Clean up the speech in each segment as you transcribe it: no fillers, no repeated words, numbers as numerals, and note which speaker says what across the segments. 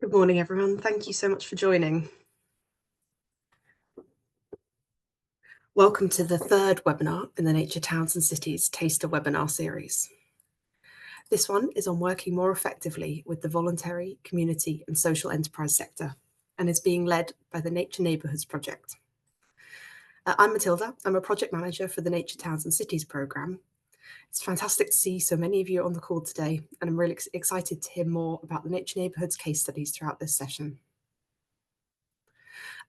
Speaker 1: Good morning, everyone. Thank you so much for joining. Welcome to the third webinar in the Nature Towns and Cities Taster webinar series. This one is on working more effectively with the voluntary, community and social enterprise sector and is being led by the Nature Neighbourhoods project. I'm Matilda. I'm a project manager for the Nature Towns and Cities programme. It's fantastic to see so many of you on the call today, and I'm really excited to hear more about the Nature Neighbourhoods case studies throughout this session.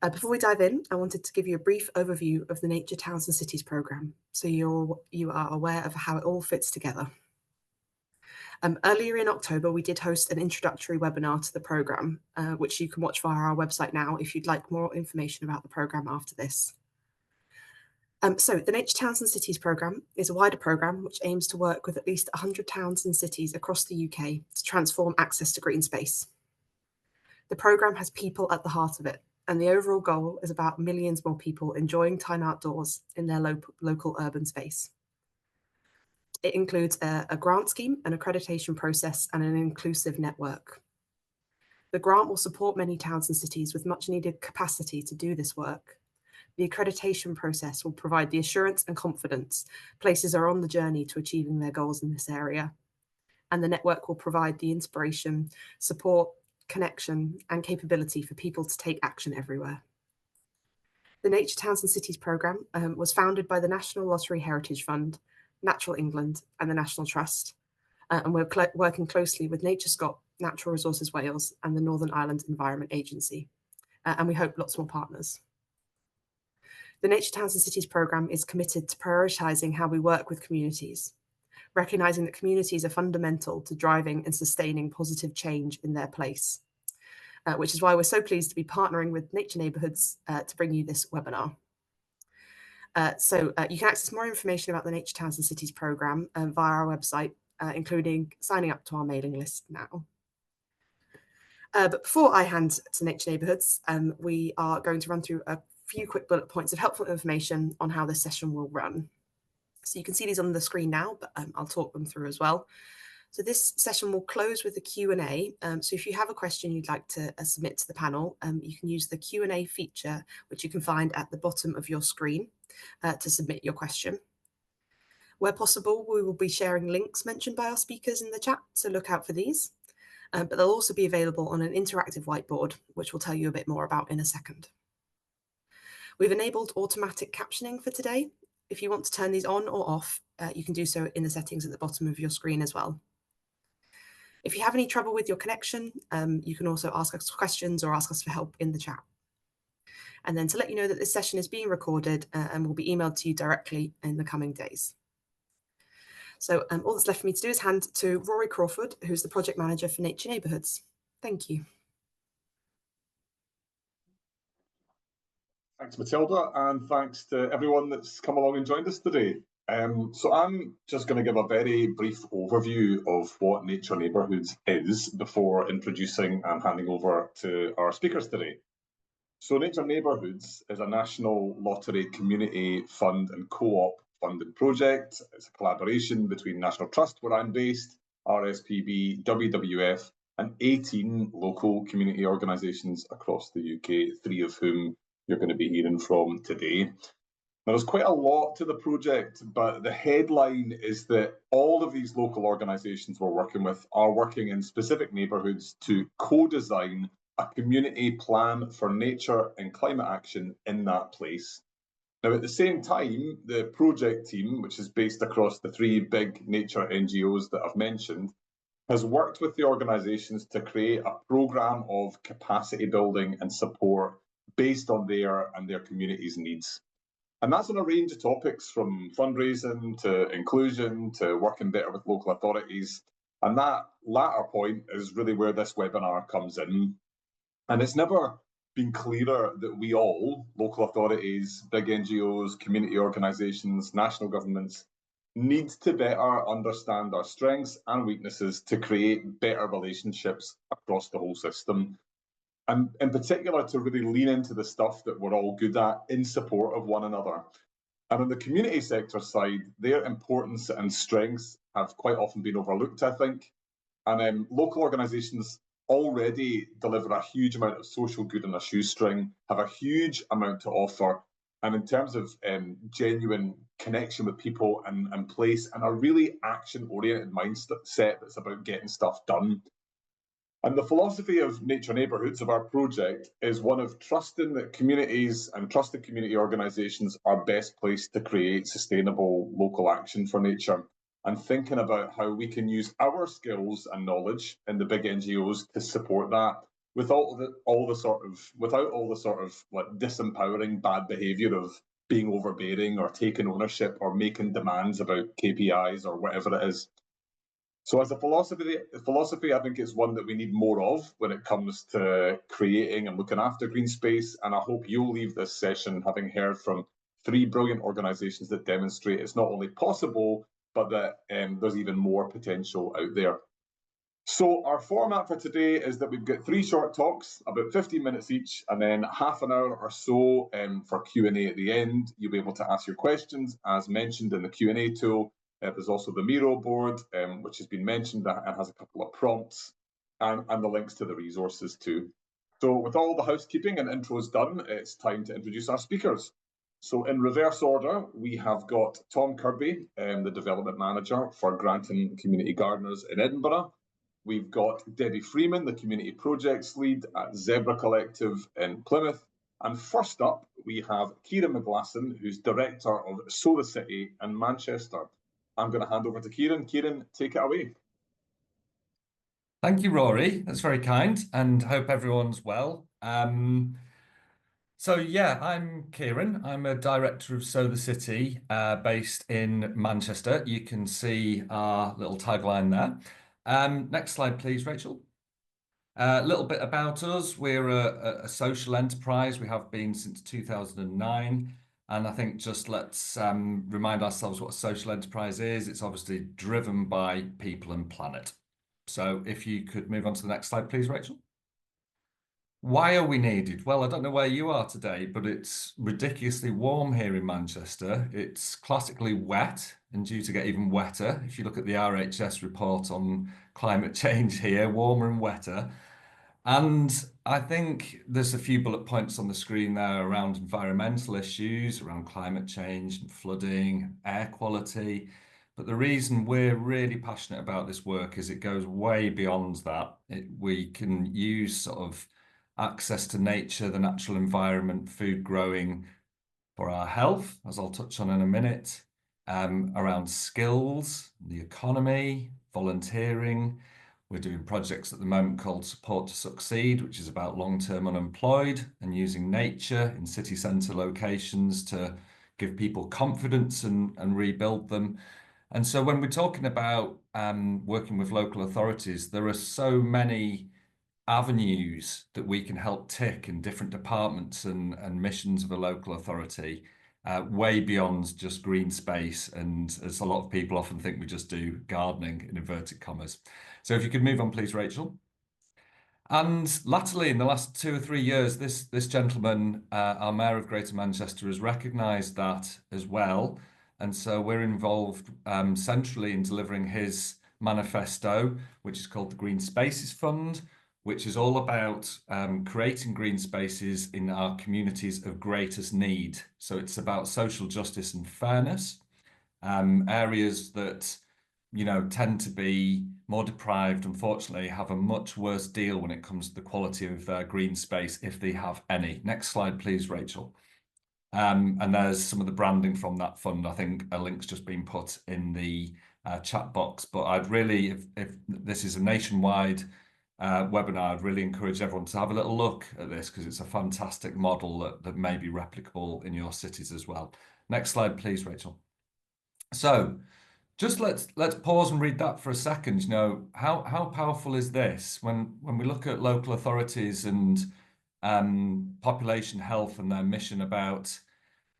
Speaker 1: Before we dive in, I wanted to give you a brief overview of the Nature Towns and Cities programme, so you are aware of how it all fits together. Earlier in October, we did host an introductory webinar to the programme, which you can watch via our website now if you'd like more information about the programme after this. So the Nature Towns and Cities programme is a wider programme which aims to work with at least 100 towns and cities across the UK to transform access to green space. The programme has people at the heart of it, and the overall goal is about millions more people enjoying time outdoors in their local urban space. It includes a grant scheme, an accreditation process, and an inclusive network. The grant will support many towns and cities with much needed capacity to do this work. The accreditation process will provide the assurance and confidence places are on the journey to achieving their goals in this area. And the network will provide the inspiration, support, connection and capability for people to take action everywhere. The Nature Towns and Cities programme was founded by the National Lottery Heritage Fund, Natural England and the National Trust, and we're working closely with NatureScot, Natural Resources Wales and the Northern Ireland Environment Agency, and we hope lots more partners. The Nature Towns and Cities programme is committed to prioritising how we work with communities, recognising that communities are fundamental to driving and sustaining positive change in their place, which is why we're so pleased to be partnering with Nature Neighbourhoods to bring you this webinar. So you can access more information about the Nature Towns and Cities programme via our website, including signing up to our mailing list now. But before I hand to Nature Neighbourhoods, we are going to run through a few quick bullet points of helpful information on how this session will run. So you can see these on the screen now, but I'll talk them through as well. So this session will close with a Q&A. So if you have a question you'd like to submit to the panel, you can use the Q&A feature, which you can find at the bottom of your screen to submit your question. Where possible, we will be sharing links mentioned by our speakers in the chat, so look out for these. But they'll also be available on an interactive whiteboard, which we'll tell you a bit more about in a second. We've enabled automatic captioning for today. If you want to turn these on or off, you can do so in the settings at the bottom of your screen as well. If you have any trouble with your connection, you can also ask us questions or ask us for help in the chat. And then to let you know that this session is being recorded and will be emailed to you directly in the coming days. So all that's left for me to do is hand to Rory Crawford, who's the project manager for Nature Neighbourhoods. Thank you.
Speaker 2: Thanks, Matilda, and thanks to everyone that's come along and joined us today. So I'm just going to give a very brief overview of what Nature Neighbourhoods is before introducing and handing over to our speakers today. So Nature Neighbourhoods is a national lottery community fund and co-op funded project. It's a collaboration between National Trust, where I'm based, RSPB, WWF, and 18 local community organisations across the UK, 3 of whom you're going to be hearing from today. Now, there's quite a lot to the project, but the headline is that all of these local organisations we're working with are working in specific neighbourhoods to co-design a community plan for nature and climate action in that place. Now, at the same time, the project team, which is based across the 3 big nature NGOs that I've mentioned, has worked with the organisations to create a programme of capacity building and support based on their community's needs. And that's on a range of topics, from fundraising to inclusion to working better with local authorities. And that latter point is really where this webinar comes in. And it's never been clearer that we all, local authorities, big NGOs, community organisations, national governments, need to better understand our strengths and weaknesses to create better relationships across the whole system. And in particular, to really lean into the stuff that we're all good at in support of one another. And on the community sector side, their importance and strengths have quite often been overlooked, I think. And local organisations already deliver a huge amount of social good on a shoestring, have a huge amount to offer, and in terms of genuine connection with people and place, and a really action-oriented mindset that's about getting stuff done. And the philosophy of Nature Neighbourhoods, of our project, is one of trusting that communities and trusted community organisations are best placed to create sustainable local action for nature, and thinking about how we can use our skills and knowledge in the big NGOs to support that without all the sort of like disempowering bad behaviour of being overbearing or taking ownership or making demands about KPIs or whatever it is. So as a philosophy, I think it's one that we need more of when it comes to creating and looking after green space. And I hope you'll leave this session having heard from 3 brilliant organisations that demonstrate it's not only possible, but that there's even more potential out there. So our format for today is that we've got 3 short talks, about 15 minutes each, and then half an hour or so for Q&A at the end. You'll be able to ask your questions, as mentioned in the Q&A tool. There's also the Miro board, which has been mentioned and has a couple of prompts and the links to the resources too. So with all the housekeeping and intros done, it's time to introduce our speakers. So in reverse order, we have got Tom Kirby, the Development Manager for Granton Community Gardeners in Edinburgh. We've got Debbie Freeman, the Community Projects Lead at Zebra Collective in Plymouth. And first up, we have Kieron McGlasson, who's Director of Solar City in Manchester. I'm going to hand over to Kieron. Kieron, take it away.
Speaker 3: Thank you, Rory. That's very kind, and hope everyone's well. So yeah, I'm Kieron. I'm a director of Solar City, based in Manchester. You can see our little tagline there. Next slide, please, Rachel. A little bit about us. We're a social enterprise. We have been since 2009. And I think just let's remind ourselves what a social enterprise is. It's obviously driven by people and planet. So if you could move on to the next slide, please, Rachel. Why are we needed? Well, I don't know where you are today, but it's ridiculously warm here in Manchester. It's classically wet and due to get even wetter. If you look at the RHS report on climate change here, warmer and wetter. And I think there's a few bullet points on the screen there around environmental issues, around climate change and flooding, air quality. But the reason we're really passionate about this work is it goes way beyond that. We can use sort of access to nature, the natural environment, food growing for our health, as I'll touch on in a minute, around skills, the economy, volunteering. We're doing projects at the moment called Support to Succeed, which is about long-term unemployed and using nature in city centre locations to give people confidence and rebuild them. And so when we're talking about working with local authorities, there are so many avenues that we can help tick in different departments and missions of a local authority, way beyond just green space. And as a lot of people often think we just do gardening in inverted commas. So if you could move on, please, Rachel. And latterly, in the last 2 or 3 years, this gentleman, our Mayor of Greater Manchester, has recognised that as well. And so we're involved centrally in delivering his manifesto, which is called the Green Spaces Fund, which is all about creating green spaces in our communities of greatest need. So it's about social justice and fairness, areas that, you know, tend to be more deprived, unfortunately, have a much worse deal when it comes to the quality of their green space, if they have any. Next slide, please, Rachel. And there's some of the branding from that fund. I think a link's just been put in the chat box. But I'd really, if this is a nationwide webinar, I'd really encourage everyone to have a little look at this because it's a fantastic model that may be replicable in your cities as well. Next slide, please, Rachel. So just let's pause and read that for a second. You know, how powerful is this when we look at local authorities and population health and their mission about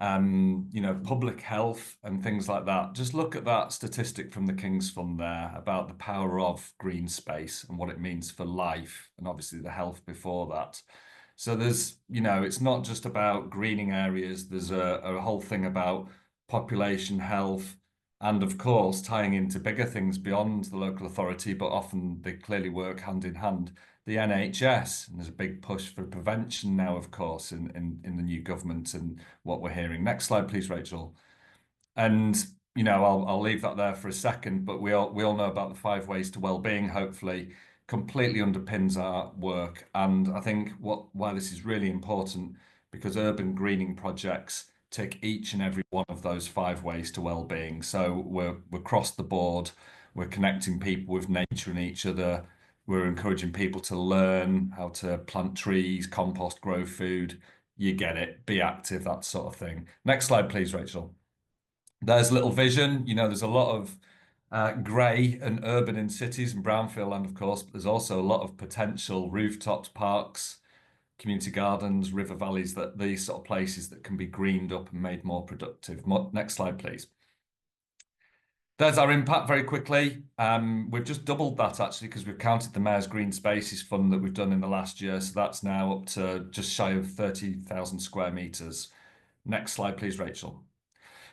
Speaker 3: you know, public health and things like that. Just look at that statistic from the King's Fund there about the power of green space and what it means for life and obviously the health before that. So there's, you know, it's not just about greening areas. There's a whole thing about population health, and of course tying into bigger things beyond the local authority, but often they clearly work hand in hand, the NHS. And there's a big push for prevention now, of course, in the new government and what we're hearing. Next slide, please, Rachel. And I'll leave that there for a second, but we all know about the 5 ways to well-being, hopefully completely underpins our work. And I think why this is really important, because urban greening projects tick each and every one of those 5 ways to well-being. So we're across the board, we're connecting people with nature and each other, we're encouraging people to learn how to plant trees, compost, grow food. You get it, be active, that sort of thing. Next slide, please, Rachel. There's little vision. There's a lot of grey and urban in cities and brownfield land, of course, but there's also a lot of potential rooftops, parks, community gardens, river valleys, these sort of places that can be greened up and made more productive. Next slide, please. There's our impact very quickly. We've just doubled that actually, because we've counted the Mayor's Green Spaces Fund that we've done in the last year. So that's now up to just shy of 30,000 square meters. Next slide, please, Rachel.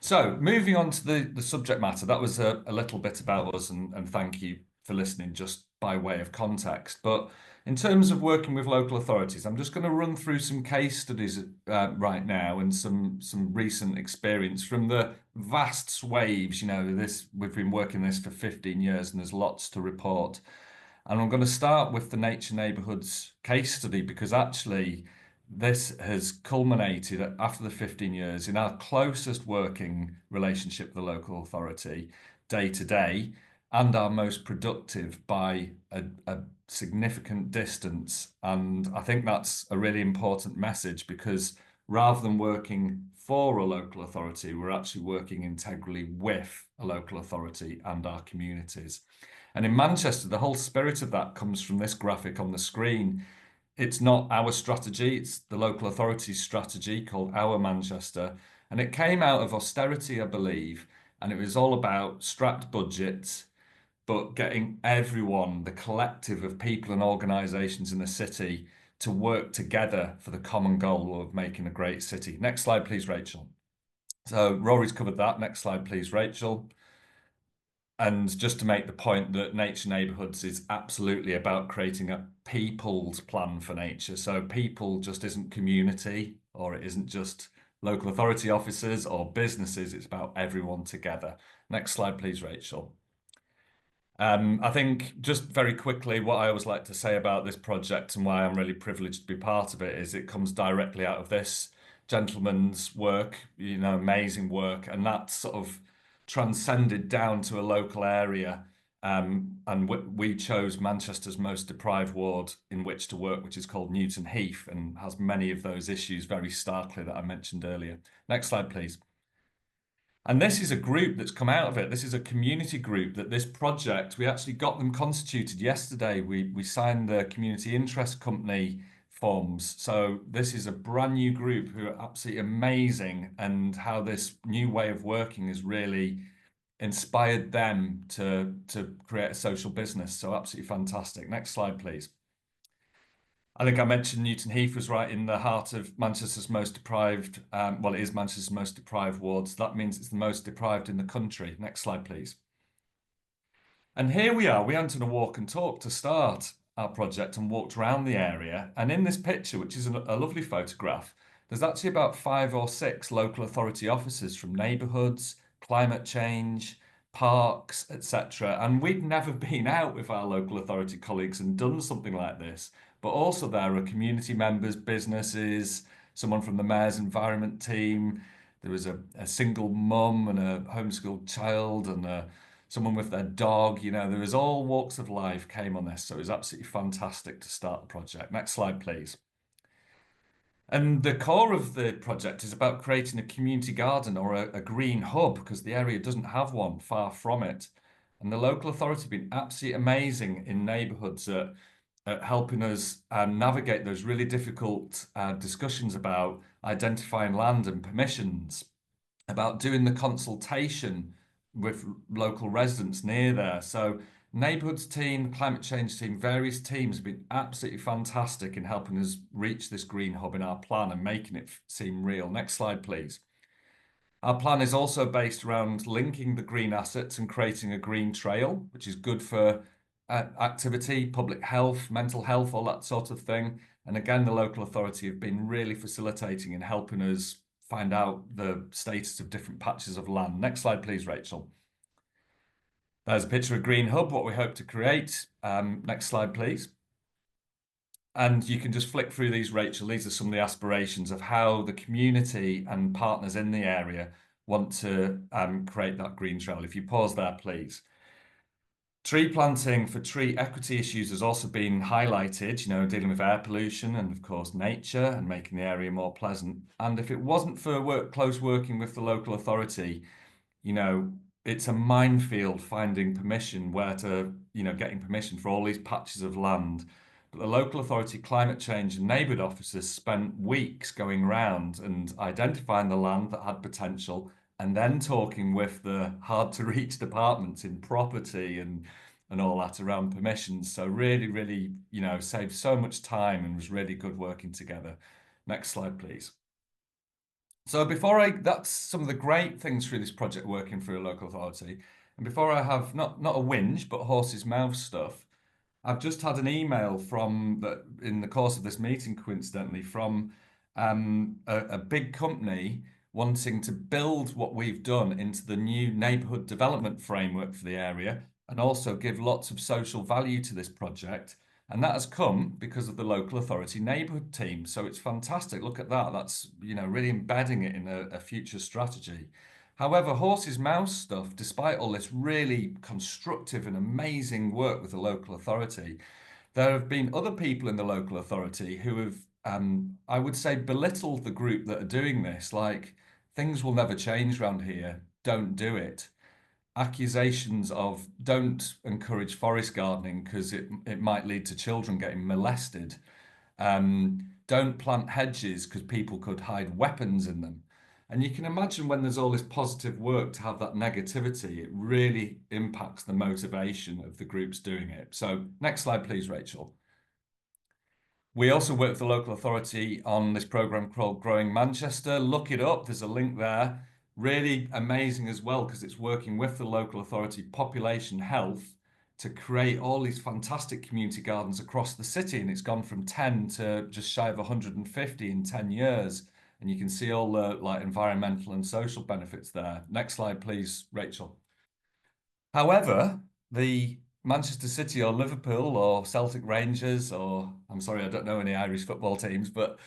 Speaker 3: So moving on to the subject matter, that was a little bit about us, and thank you for listening just by way of context. But in terms of working with local authorities, I'm just going to run through some case studies right now and some recent experience from the vast swathes. We've been working this for 15 years and there's lots to report. And I'm going to start with the Nature Neighbourhoods case study, because actually this has culminated after the 15 years in our closest working relationship with the local authority day to day, and our most productive by a significant distance. And I think that's a really important message, because rather than working for a local authority, we're actually working integrally with a local authority and our communities. And in Manchester, the whole spirit of that comes from this graphic on the screen. It's not our strategy, it's the local authority's strategy called Our Manchester. And it came out of austerity, I believe, and it was all about strapped budgets, but getting everyone, the collective of people and organisations in the city, to work together for the common goal of making a great city. Next slide, please, Rachel. So Rory's covered that. Next slide, please, Rachel. And just to make the point that Nature Neighbourhoods is absolutely about creating a people's plan for nature. So people just isn't community, or it isn't just local authority officers or businesses. It's about everyone together. Next slide, please, Rachel. I think just very quickly, what I always like to say about this project and why I'm really privileged to be part of it is it comes directly out of this gentleman's work, amazing work, and that sort of transcended down to a local area. And we chose Manchester's most deprived ward in which to work, which is called Newton Heath, and has many of those issues very starkly that I mentioned earlier. Next slide, please. And this is a group that's come out of it. This is a community group that this project, we actually got them constituted yesterday. We signed the community interest company forms. So this is a brand new group who are absolutely amazing, and how this new way of working has really inspired them to create a social business. So absolutely fantastic. Next slide, please. I think I mentioned Newton Heath was right in the heart of Manchester's most deprived, well, it is Manchester's most deprived ward, so that means it's the most deprived in the country. Next slide, please. And here we are, we went on a walk and talk to start our project and walked around the area. And in this picture, which is a lovely photograph, there's actually about 5 or 6 local authority officers from neighbourhoods, climate change, parks, etc. And we'd never been out with our local authority colleagues and done something like this. But also there are community members, businesses, someone from the Mayor's Environment team. There was a single mum and a homeschooled child and someone with their dog. There was all walks of life came on this. So it was absolutely fantastic to start the project. Next slide, please. And the core of the project is about creating a community garden or a green hub, because the area doesn't have one, far from it. And the local authority have been absolutely amazing in neighbourhoods at helping us navigate those really difficult discussions about identifying land and permissions, about doing the consultation with local residents near there. So neighbourhoods team, climate change team, various teams have been absolutely fantastic in helping us reach this green hub in our plan and making it seem real. Next slide, please. Our plan is also based around linking the green assets and creating a green trail, which is good for activity, public health, mental health, all that sort of thing. And again, the local authority have been really facilitating and helping us find out the status of different patches of land. Next slide, please, Rachel. There's a picture of Green Hub, what we hope to create. Next slide, please. And you can just flick through these, Rachel. These are some of the aspirations of how the community and partners in the area want to create that green trail. If you pause there, please. Tree planting for tree equity issues has also been highlighted, dealing with air pollution and, of course, nature and making the area more pleasant. And if it wasn't for close working with the local authority, it's a minefield finding permission getting permission for all these patches of land. But the local authority climate change and neighbourhood officers spent weeks going around and identifying the land that had potential and then talking with the hard to reach departments in property and all that around permissions. So really, really, saved so much time and was really good working together. Next slide, please. So that's some of the great things through this project working for a local authority. And before I have not a whinge, but horse's mouth stuff, I've just had an email in the course of this meeting, coincidentally, from a big company wanting to build what we've done into the new neighbourhood development framework for the area and also give lots of social value to this project. And that has come because of the local authority neighbourhood team. So it's fantastic. Look at that. That's, really embedding it in a future strategy. However, horse's mouth stuff, despite all this really constructive and amazing work with the local authority, there have been other people in the local authority who have, I would say, belittled the group that are doing this, like, things will never change around here, don't do it. Accusations of don't encourage forest gardening because it might lead to children getting molested. Don't plant hedges because people could hide weapons in them. And you can imagine when there's all this positive work to have that negativity, it really impacts the motivation of the groups doing it. So next slide, please, Rachel. We also work with the local authority on this program called Growing Manchester. Look it up. There's a link there. Really amazing as well because it's working with the local authority population health to create all these fantastic community gardens across the city. And it's gone from 10 to just shy of 150 in 10 years. And you can see all the environmental and social benefits there. Next slide, please, Rachel. However, the Manchester City or Liverpool or Celtic Rangers or, I'm sorry, I don't know any Irish football teams, but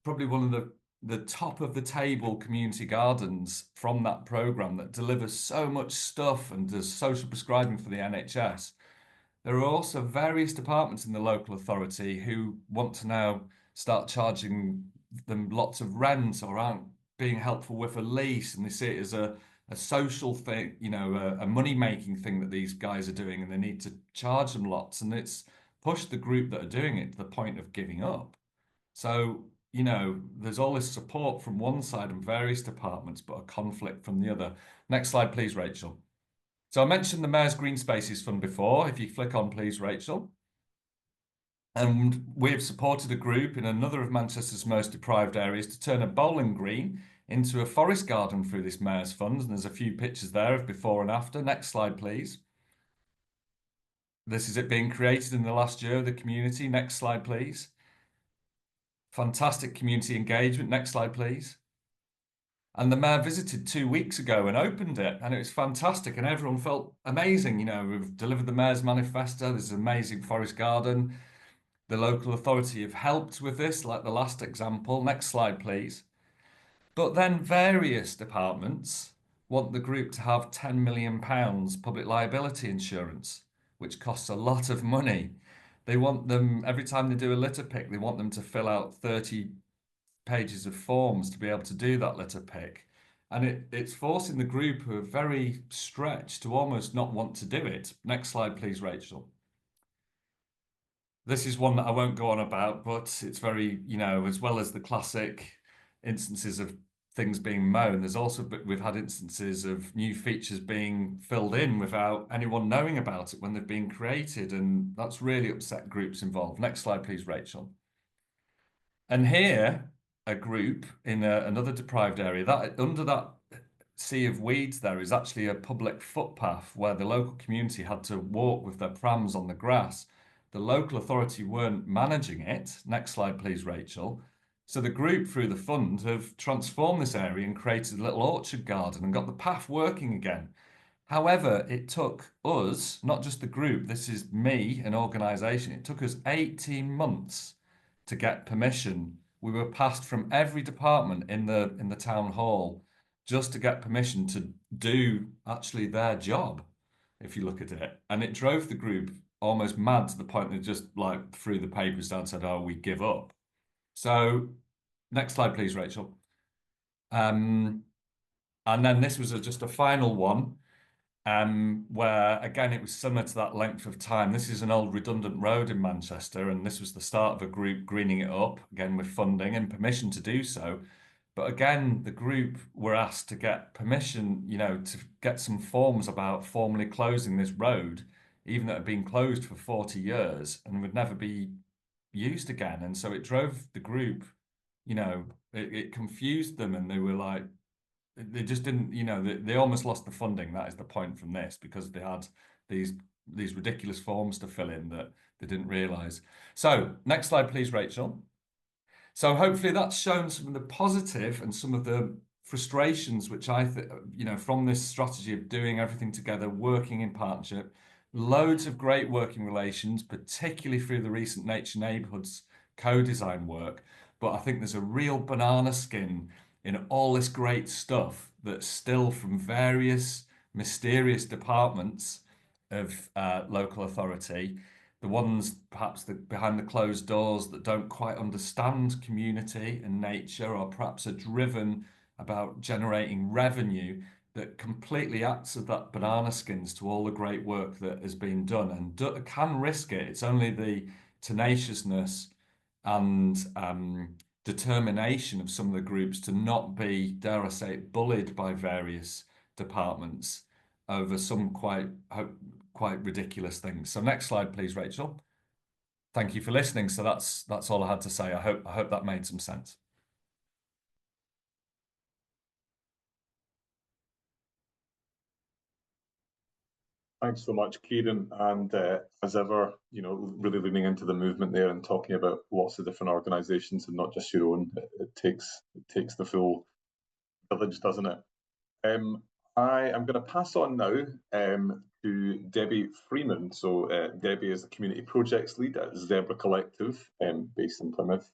Speaker 3: probably one of the top of the table community gardens from that programme that delivers so much stuff and does social prescribing for the NHS. There are also various departments in the local authority who want to now start charging them lots of rent or aren't being helpful with a lease, and they see it as a social thing, a money-making thing that these guys are doing, and they need to charge them lots, and it's pushed the group that are doing it to the point of giving up. So, there's all this support from one side and various departments, but a conflict from the other. Next slide, please, Rachel. So I mentioned the Mayor's Green Spaces Fund before. If you flick on, please, Rachel. And we have supported a group in another of Manchester's most deprived areas to turn a bowling green into a forest garden through this Mayor's Fund. And there's a few pictures there of before and after. Next slide, please. This is it being created in the last year of the community. Next slide, please. Fantastic community engagement. Next slide, please. And the mayor visited 2 weeks ago and opened it, and it was fantastic, and everyone felt amazing. We've delivered the mayor's manifesto. There's an amazing forest garden. The local authority have helped with this, like the last example. Next slide, please. But then various departments want the group to have £10 million public liability insurance, which costs a lot of money. They want them, every time they do a litter pick, they want them to fill out 30 pages of forms to be able to do that litter pick. And it's forcing the group who are very stretched to almost not want to do it. Next slide, please, Rachel. This is one that I won't go on about, but it's very, as well as the classic instances of things being mown, we've had instances of new features being filled in without anyone knowing about it when they've been created, and that's really upset groups involved. Next slide, please, Rachel. And here, a group in another deprived area. That under that sea of weeds there is actually a public footpath where the local community had to walk with their prams on the grass. The local authority weren't managing it. Next slide, please, Rachel. So the group, through the fund, have transformed this area and created a little orchard garden and got the path working again. However, it took us, not just the group, this is me, an organisation, it took us 18 months to get permission. We were passed from every department in the town hall just to get permission to do actually their job, if you look at it. And it drove the group almost mad to the point they just like threw the papers down and said, oh, we give up. So next slide, please, Rachel. And then this was just a final one, where again it was similar to that length of time. This is an old redundant road in Manchester, and this was the start of a group greening it up, again with funding and permission to do so. But again, the group were asked to get permission, you know, to get some forms about formally closing this road, even though it had been closed for 40 years and would never be used again. And so it drove the group, you know, it confused them, and they were like, they just didn't, you know, they almost lost the funding. That is the point from this, because they had these ridiculous forms to fill in that they didn't realise. So next slide, please, Rachel. So hopefully that's shown some of the positive and some of the frustrations, which I think, you know, from this strategy of doing everything together, working in partnership, loads of great working relations, particularly through the recent Nature Neighbourhoods co-design work. But I think there's a real banana skin in all this great stuff that's still from various mysterious departments of local authority, the ones perhaps behind the closed doors that don't quite understand community and nature, or perhaps are driven about generating revenue, that completely acts as that banana skins to all the great work that has been done and can risk it. It's only the tenaciousness and determination of some of the groups to not be, dare I say it, bullied by various departments over some quite ridiculous things. So next slide, please, Rachel. Thank you for listening. So that's all I had to say. I hope that made some sense.
Speaker 2: Thanks so much, Kieron. And as ever, you know, really leaning into the movement there and talking about lots of different organisations and not just your own. It takes the full village, doesn't it? I am going to pass on now to Debbie Freeman. So Debbie is the Community Projects Lead at Zebra Collective, based in Plymouth.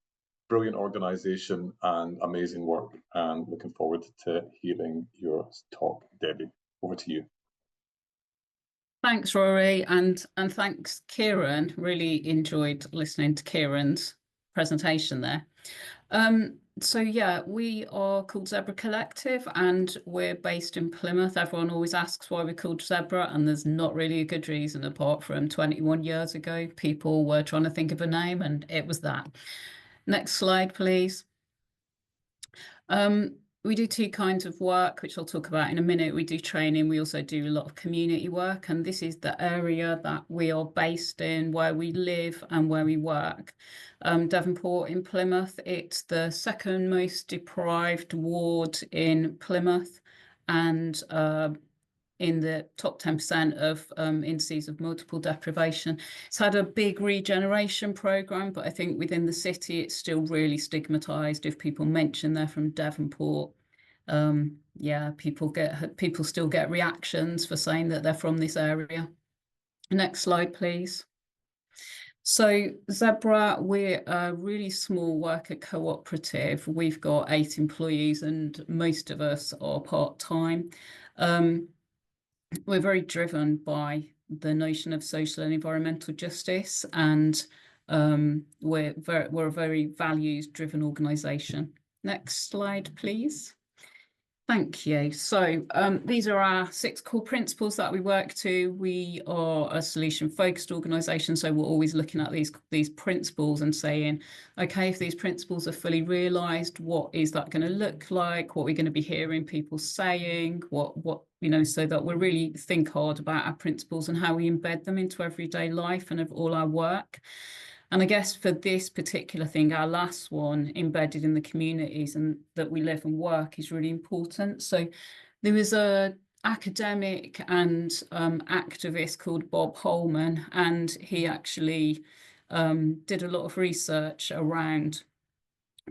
Speaker 2: Brilliant organisation and amazing work, and looking forward to hearing your talk, Debbie. Over to you.
Speaker 4: Thanks, Rory, and thanks, Kieron. Really enjoyed listening to Kieron's presentation there. So yeah, we are called Zebra Collective, and we're based in Plymouth. Everyone always asks why we're called Zebra, and there's not really a good reason, apart from 21 years ago, people were trying to think of a name, and it was that. Next slide, please. We do two kinds of work, which I'll talk about in a minute. We do training. We also do a lot of community work. And this is the area that we are based in, where we live and where we work. Devonport in Plymouth. It's the second most deprived ward in Plymouth, and in the top 10% of indices of multiple deprivation. It's had a big regeneration programme, but I think within the city it's still really stigmatised. If people mention they're from Devonport, yeah, people still get reactions for saying that they're from this area. Next slide, please. So Zebra, we're a really small worker cooperative. We've got 8 employees and most of us are part-time. We're very driven by the notion of social and environmental justice, and we're a very values-driven organisation. Next slide, please. Thank you. So these are our 6 core principles that we work to. We are a solution-focused organisation, so we're always looking at these principles and saying, okay, if these principles are fully realised, what is that going to look like? What are we going to be hearing people saying? What you know, so that we really think hard about our principles and how we embed them into everyday life and of all our work. And I guess for this particular thing, our last one, embedded in the communities and that we live and work, is really important. So there was a academic and activist called Bob Holman, and he actually did a lot of research around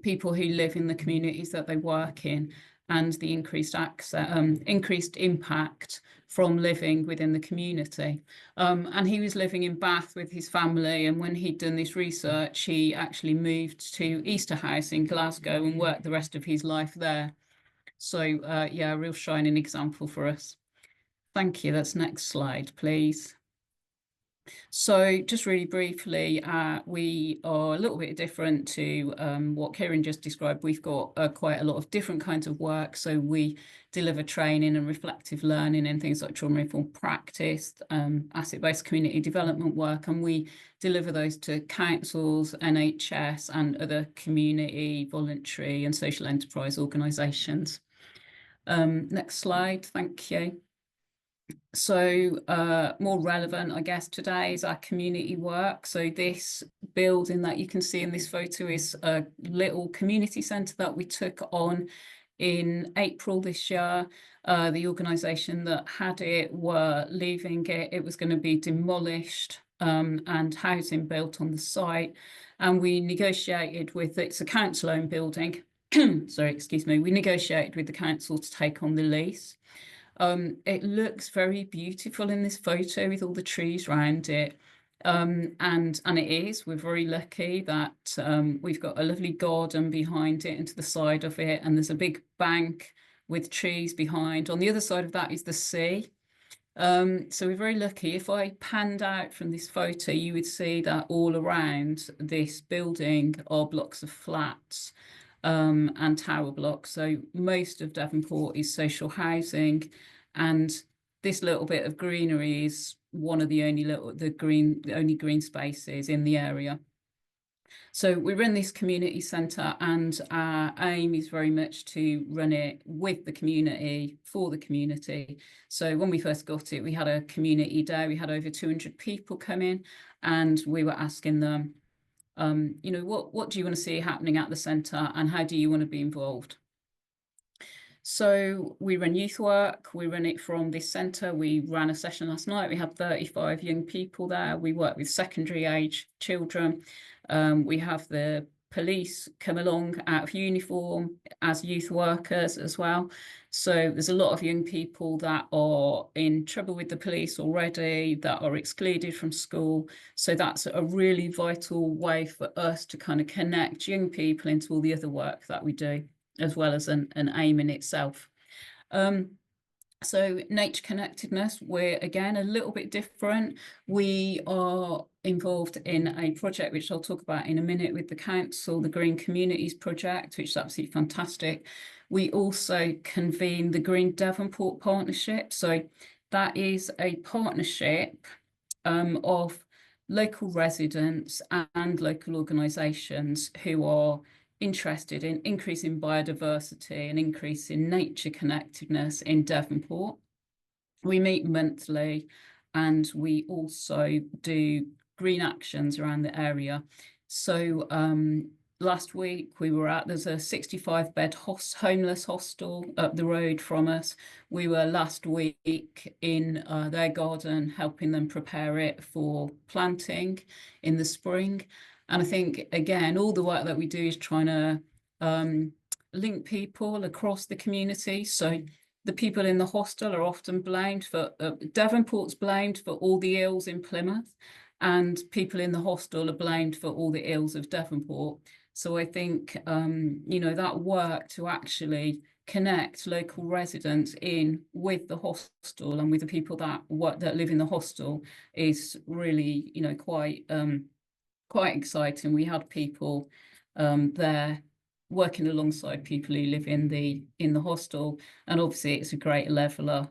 Speaker 4: people who live in the communities that they work in and the increased impact from living within the community. And he was living in Bath with his family, and when he'd done this research, he actually moved to Easterhouse in Glasgow and worked the rest of his life there. So yeah, a real shining example for us. Thank you. That's next slide, please. So just really briefly, we are a little bit different to what Kieron just described. We've got quite a lot of different kinds of work. So we deliver training and reflective learning in things like trauma-informed practice, asset-based community development work, and we deliver those to councils, NHS, and other community, voluntary and social enterprise organisations. Next slide, thank you. So more relevant, I guess, today is our community work. So this building that you can see in this photo is a little community centre that we took on in April this year. The organisation that had it were leaving it. It was going to be demolished and housing built on the site. And we negotiated with, it's a council-owned building. Sorry, excuse me. We negotiated with the council to take on the lease. It looks very beautiful in this photo with all the trees around it. And it is. We're very lucky that we've got a lovely garden behind it and to the side of it. And there's a big bank with trees behind. On the other side of that is the sea. So we're very lucky. If I panned out from this photo, you would see that all around this building are blocks of flats and tower blocks. So most of Devonport is social housing, and this little bit of greenery is one of the only green spaces in the area. So we run this community centre, and our aim is very much to run it with the community, for the community. So when we first got it, we had a community day. We had over 200 people come in, and we were asking them, you know, what do you want to see happening at the centre, and how do you want to be involved? So we run youth work. We run it from this centre. We ran a session last night. We had 35 young people there. We work with secondary age children. We have the police come along out of uniform as youth workers as well. So there's a lot of young people that are in trouble with the police already, that are excluded from school. So that's a really vital way for us to kind of connect young people into all the other work that we do, as well as an aim in itself. So nature connectedness, we're again a little bit different. We are involved in a project which I'll talk about in a minute with the council, the Green Communities Project, which is absolutely fantastic. We also convene the Green Devonport Partnership. So that is a partnership of local residents and local organisations who are interested in increasing biodiversity and increasing nature connectedness in Devonport. We meet monthly, and we also do green actions around the area. So last week we were there's a 65-bed homeless hostel up the road from us. We were last week in their garden helping them prepare it for planting in the spring. And I think, again, all the work that we do is trying to link people across the community. So the people in the hostel are often blamed for, Devonport's blamed for all the ills in Plymouth, and people in the hostel are blamed for all the ills of Devonport. So I think, you know, that work to actually connect local residents in with the hostel and with the people that live in the hostel is really, you know, quite exciting. We had people there working alongside people who live in the hostel, and obviously it's a great leveler,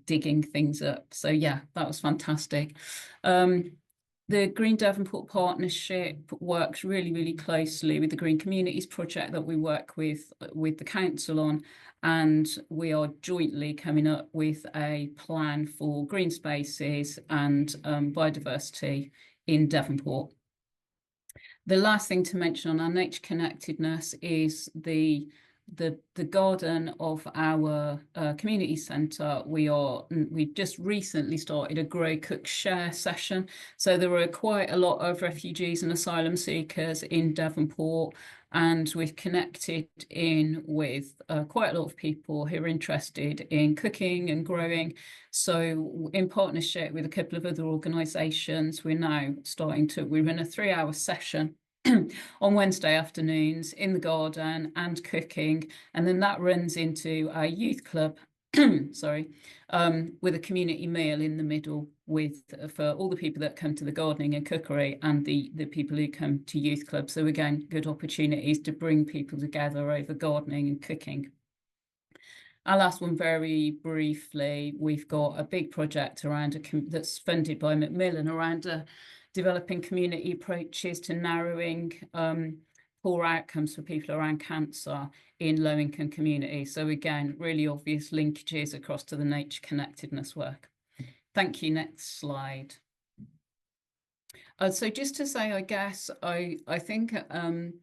Speaker 4: digging things up. So yeah, that was fantastic. The Green Devonport Partnership works really, really closely with the Green Communities Project that we work with the council on, and we are jointly coming up with a plan for green spaces and biodiversity in Devonport. The last thing to mention on our nature connectedness is the garden of our community centre. We've just recently started a grow, cook, share session. So there are quite a lot of refugees and asylum seekers in Devonport, and we've connected in with quite a lot of people who are interested in cooking and growing. So in partnership with a couple of other organisations, we're now we're in a 3-hour session on Wednesday afternoons in the garden and cooking, and then that runs into our youth club sorry, with a community meal in the middle for all the people that come to the gardening and cookery and the people who come to youth club. So again, good opportunities to bring people together over gardening and cooking. Our last one, very briefly, we've got a big project around that's funded by Macmillan around developing community approaches to narrowing poor outcomes for people around cancer in low-income communities. So again, really obvious linkages across to the nature connectedness work. Thank you. Next slide. So just to say, I guess, I think I'm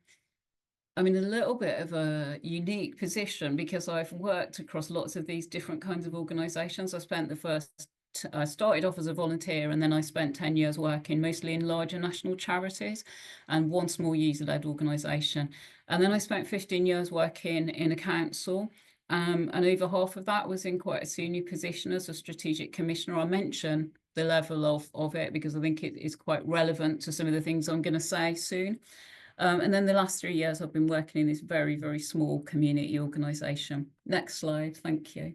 Speaker 4: in a little bit of a unique position because I've worked across lots of these different kinds of organisations. I started off as a volunteer, and then I spent 10 years working mostly in larger national charities and one small user-led organisation. And then I spent 15 years working in a council, and over half of that was in quite a senior position as a strategic commissioner. I mention the level of it because I think it is quite relevant to some of the things I'm going to say soon. And then the last 3 years I've been working in this very, very small community organisation. Next slide, thank you.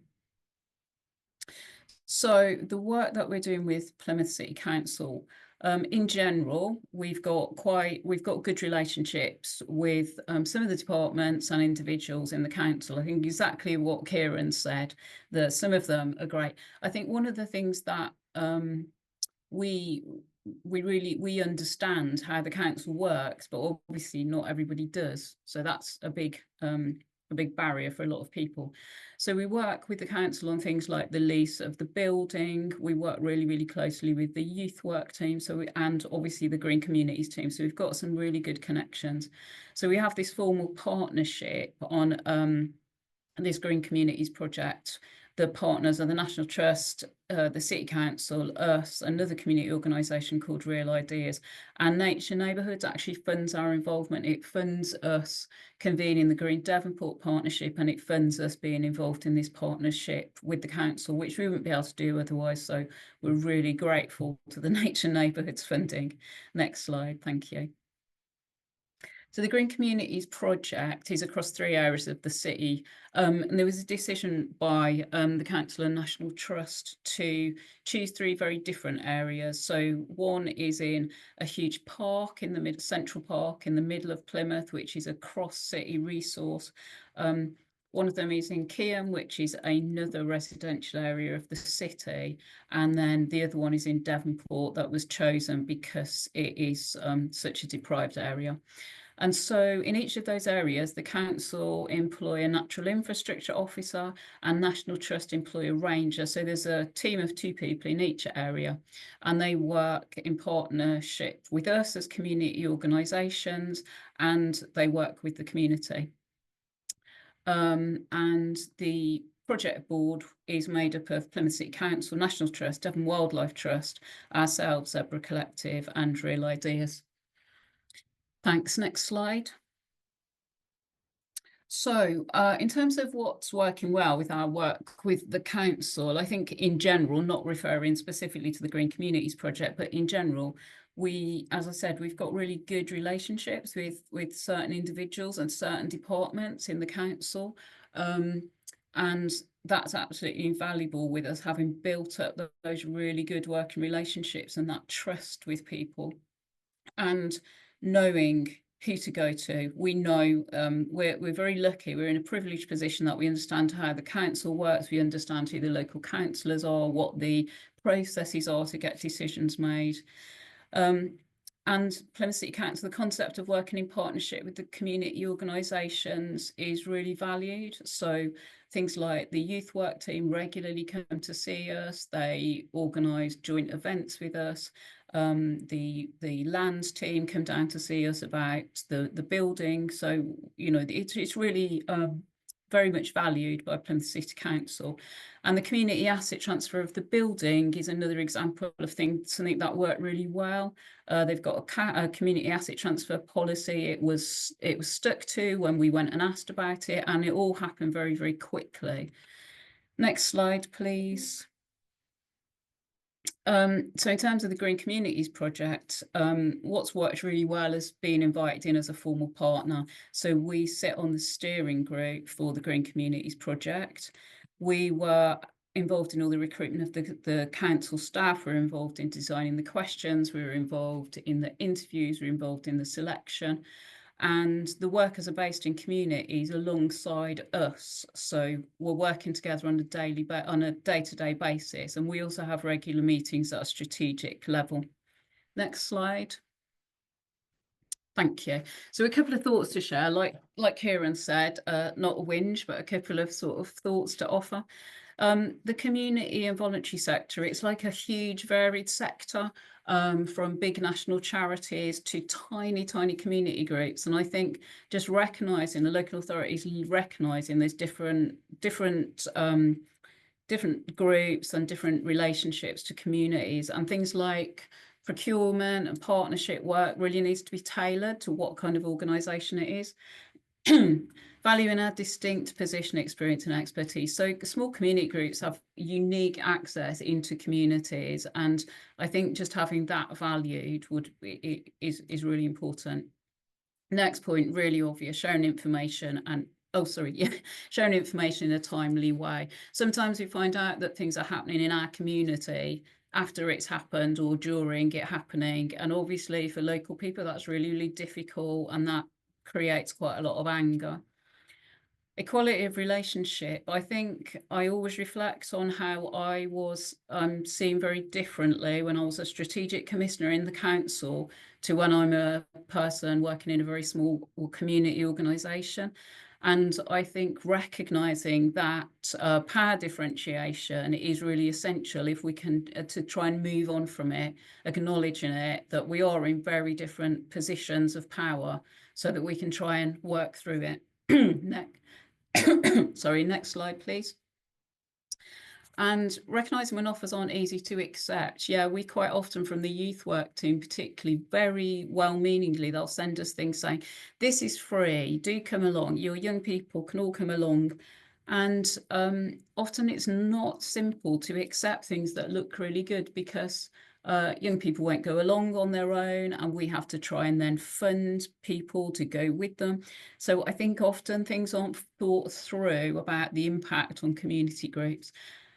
Speaker 4: So the work that we're doing with Plymouth City Council, in general, we've got good relationships with some of the departments and individuals in the council. I think exactly what Kieron said, that some of them are great. I think one of the things that we understand how the council works, but obviously not everybody does. So that's a big barrier for a lot of people. So we work with the council on things like the lease of the building. We work really, really closely with the youth work team, and obviously the green communities team. So we've got some really good connections. So we have this formal partnership on this green communities project. The partners are the National Trust, the City Council, us, another community organisation called Real Ideas, and Neighbourhoods actually funds our involvement. It funds us convening the Green Devonport Partnership, and it funds us being involved in this partnership with the council, which we wouldn't be able to do otherwise. So we're really grateful to the Neighbourhoods funding. Next slide, thank you. So the Green Communities project is across 3 areas of the city, and there was a decision by the Council and National Trust to choose 3 very different areas. So one is in a huge park in the Central Park in the middle of Plymouth, which is a cross-city resource. One of them is in Kieron, which is another residential area of the city, and then the other one is in Devonport that was chosen because it is such a deprived area. And so in each of those areas, the council employ a natural infrastructure officer and National Trust employ a ranger. So there's a team of 2 people in each area, and they work in partnership with us as community organisations, and they work with the community. And the project board is made up of Plymouth City Council, National Trust, Devon Wildlife Trust, ourselves, Zebra Collective, and Real Ideas. Thanks. Next slide. So in terms of what's working well with our work with the council, I think in general, not referring specifically to the Green Communities project, but in general, as I said, we've got really good relationships with certain individuals and certain departments in the council. And that's absolutely invaluable with us having built up those really good working relationships and that trust with people. And knowing who to go to. We know we're very lucky. We're in a privileged position that we understand how the council works. We understand who the local councillors are, what the processes are to get decisions made. And Plymouth City Council, the concept of working in partnership with the community organisations is really valued. So things like the youth work team regularly come to see us. They organise joint events with us. The lands team come down to see us about the building. So, you know, it's really very much valued by Plymouth City Council. And the community asset transfer of the building is another example of something that worked really well. They've got a community asset transfer policy. It was stuck to when we went and asked about it, and it all happened very, very quickly. Next slide, please. So in terms of the Green Communities project, what's worked really well is being invited in as a formal partner. So we sit on the steering group for the Green Communities project. We were involved in all the recruitment of the council staff. We were involved in designing the questions. We were involved in the interviews. We were involved in the selection. And the workers are based in communities alongside us. So we're working together on a day-to-day basis. And we also have regular meetings at a strategic level. Next slide. Thank you. So a couple of thoughts to share, like Kieron said, not a whinge, but a couple of sort of thoughts to offer. The community and voluntary sector, it's like a huge varied sector, from big national charities to tiny community groups. And I think just recognising the local authorities, recognising there's different groups and different relationships to communities, and things like procurement and partnership work really needs to be tailored to what kind of organisation it is. Valuing our distinct position, experience and expertise. So small community groups have unique access into communities, and I think just having that valued is really important. Next point, really obvious, sharing information and sharing information in a timely way. Sometimes we find out that things are happening in our community after it's happened or during it happening, and obviously for local people that's really, really difficult, and that creates quite a lot of anger. Equality of relationship. I think I always reflect on how I was seen very differently when I was a strategic commissioner in the council to when I'm a person working in a very small community organisation. And I think recognising that power differentiation is really essential if we can to try and move on from it, acknowledging it, that we are in very different positions of power, so that we can try and work through it. Next slide, please. And recognising when offers aren't easy to accept. Yeah, we quite often from the youth work team, particularly very well-meaningly, they'll send us things saying, this is free, do come along, your young people can all come along. And often it's not simple to accept things that look really good, because young people won't go along on their own, and we have to try and then fund people to go with them. So I think often things aren't thought through about the impact on community groups,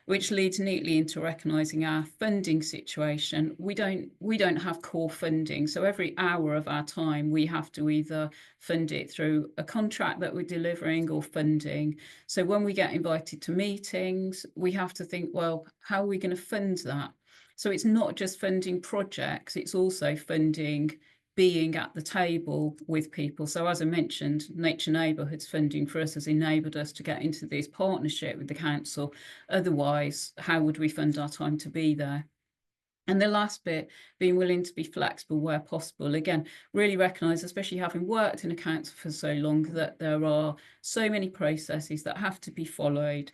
Speaker 4: which leads neatly into recognising our funding situation. We don't have core funding, so every hour of our time we have to either fund it through a contract that we're delivering or funding. So when we get invited to meetings, we have to think, well, how are we going to fund that? So it's not just funding projects, it's also funding being at the table with people. So as I mentioned, Nature Neighbourhoods funding for us has enabled us to get into this partnership with the council. Otherwise, how would we fund our time to be there? And the last bit, being willing to be flexible where possible. Again, really recognise, especially having worked in a council for so long, that there are so many processes that have to be followed.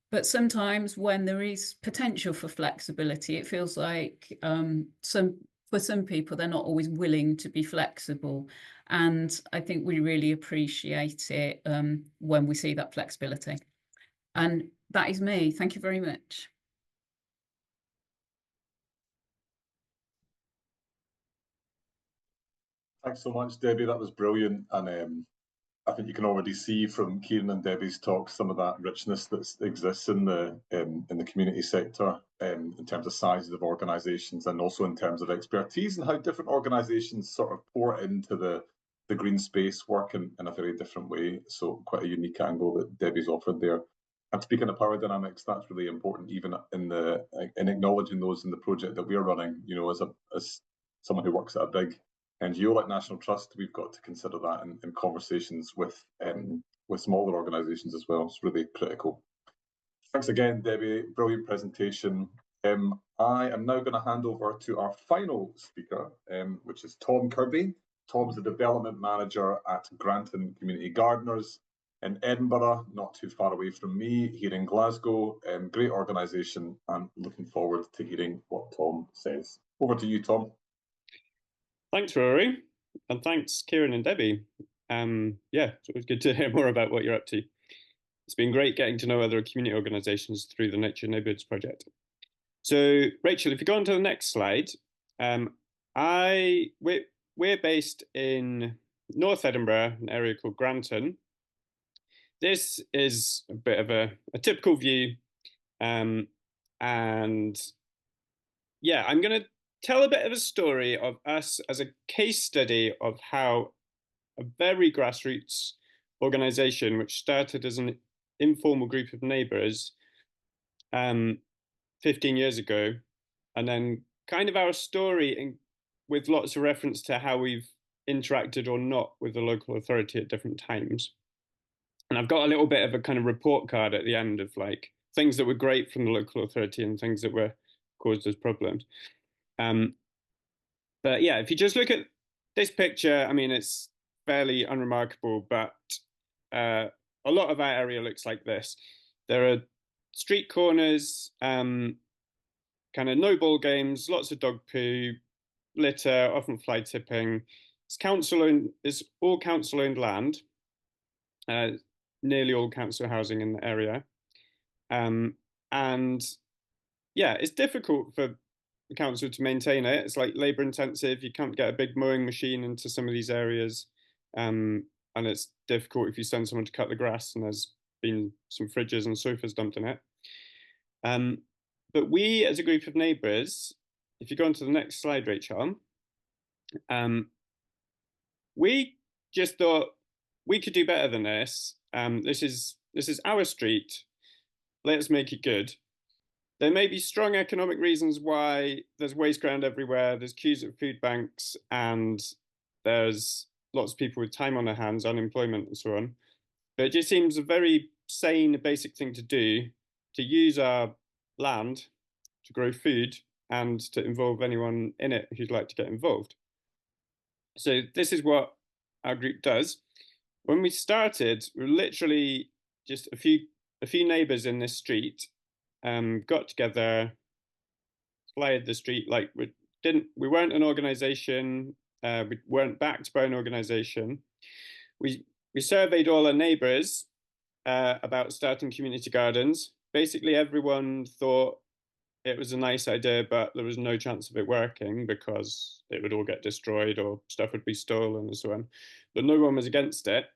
Speaker 4: But sometimes when there is potential for flexibility, it feels like for some people, they're not always willing to be flexible. And I think we really appreciate it when we see that flexibility. And that is me. Thank you very much.
Speaker 2: Thanks so much, Debbie. That was brilliant. And I think you can already see from Kieron and Debbie's talk some of that richness that exists in the community sector, in terms of sizes of organisations, and also in terms of expertise, and how different organisations sort of pour into the green space work in a very different way. So quite a unique angle that Debbie's offered there. And speaking of power dynamics, that's really important, even in acknowledging those in the project that we're running. You know, as someone who works at a big NGO like National Trust, we've got to consider that in conversations with smaller organisations as well. It's really critical. Thanks again, Debbie. Brilliant presentation. I am now going to hand over to our final speaker, which is Tom Kirby. Tom's the Development Manager at Granton Community Gardeners in Edinburgh, not too far away from me here in Glasgow. Great organisation, and looking forward to hearing what Tom says. Over to you, Tom.
Speaker 5: Thanks, Rory, and thanks, Kieron and Debbie. Yeah, it's always good to hear more about what you're up to. It's been great getting to know other community organisations through the Nature Neighbourhoods project. So, Rachel, if you go on to the next slide, we're based in North Edinburgh, an area called Granton. This is a bit of a typical view, and yeah, I'm going to tell a bit of a story of us as a case study of how a very grassroots organisation, which started as an informal group of neighbours 15 years ago, and then kind of our story with lots of reference to how we've interacted or not with the local authority at different times. And I've got a little bit of a kind of report card at the end of like things that were great from the local authority and things that were caused us problems. But yeah, if you just look at this picture, I mean, it's fairly unremarkable, but a lot of our area looks like this. There are street corners, kind of no ball games, lots of dog poo, litter, often fly tipping. It's all council-owned land, nearly all council housing in the area. And yeah, it's difficult for the council to maintain it. It's like labour intensive. You can't get a big mowing machine into some of these areas. And it's difficult if you send someone to cut the grass and there's been some fridges and sofas dumped in it. But we, as a group of neighbours, if you go on to the next slide, Rachel, we just thought we could do better than this. This is our street. Let's make it good. There may be strong economic reasons why there's waste ground everywhere, there's queues at food banks, and there's lots of people with time on their hands, unemployment and so on. But it just seems a very sane, basic thing to do, to use our land to grow food and to involve anyone in it who'd like to get involved. So this is what our group does. When we started, we were literally just a few neighbours in this street, got together, flyed the street. Like we weren't an organisation. We weren't backed by an organisation. We surveyed all our neighbours about starting community gardens. Basically, everyone thought it was a nice idea, but there was no chance of it working because it would all get destroyed or stuff would be stolen and so on. But no one was against it.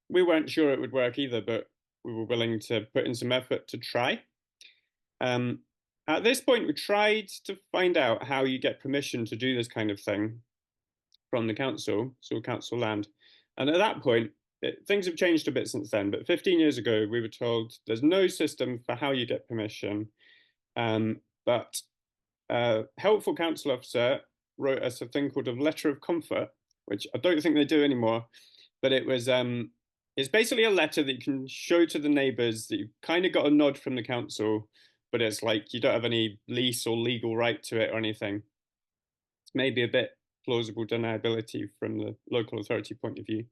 Speaker 5: We weren't sure it would work either, but we were willing to put in some effort to try. At this point, we tried to find out how you get permission to do this kind of thing from the council, so council land. And at that point, things have changed a bit since then, but 15 years ago, we were told there's no system for how you get permission. But a helpful council officer wrote us a thing called a letter of comfort, which I don't think they do anymore, but it's basically a letter that you can show to the neighbours that you've kind of got a nod from the council, but it's like you don't have any lease or legal right to it or anything. It's maybe a bit plausible deniability from the local authority point of view.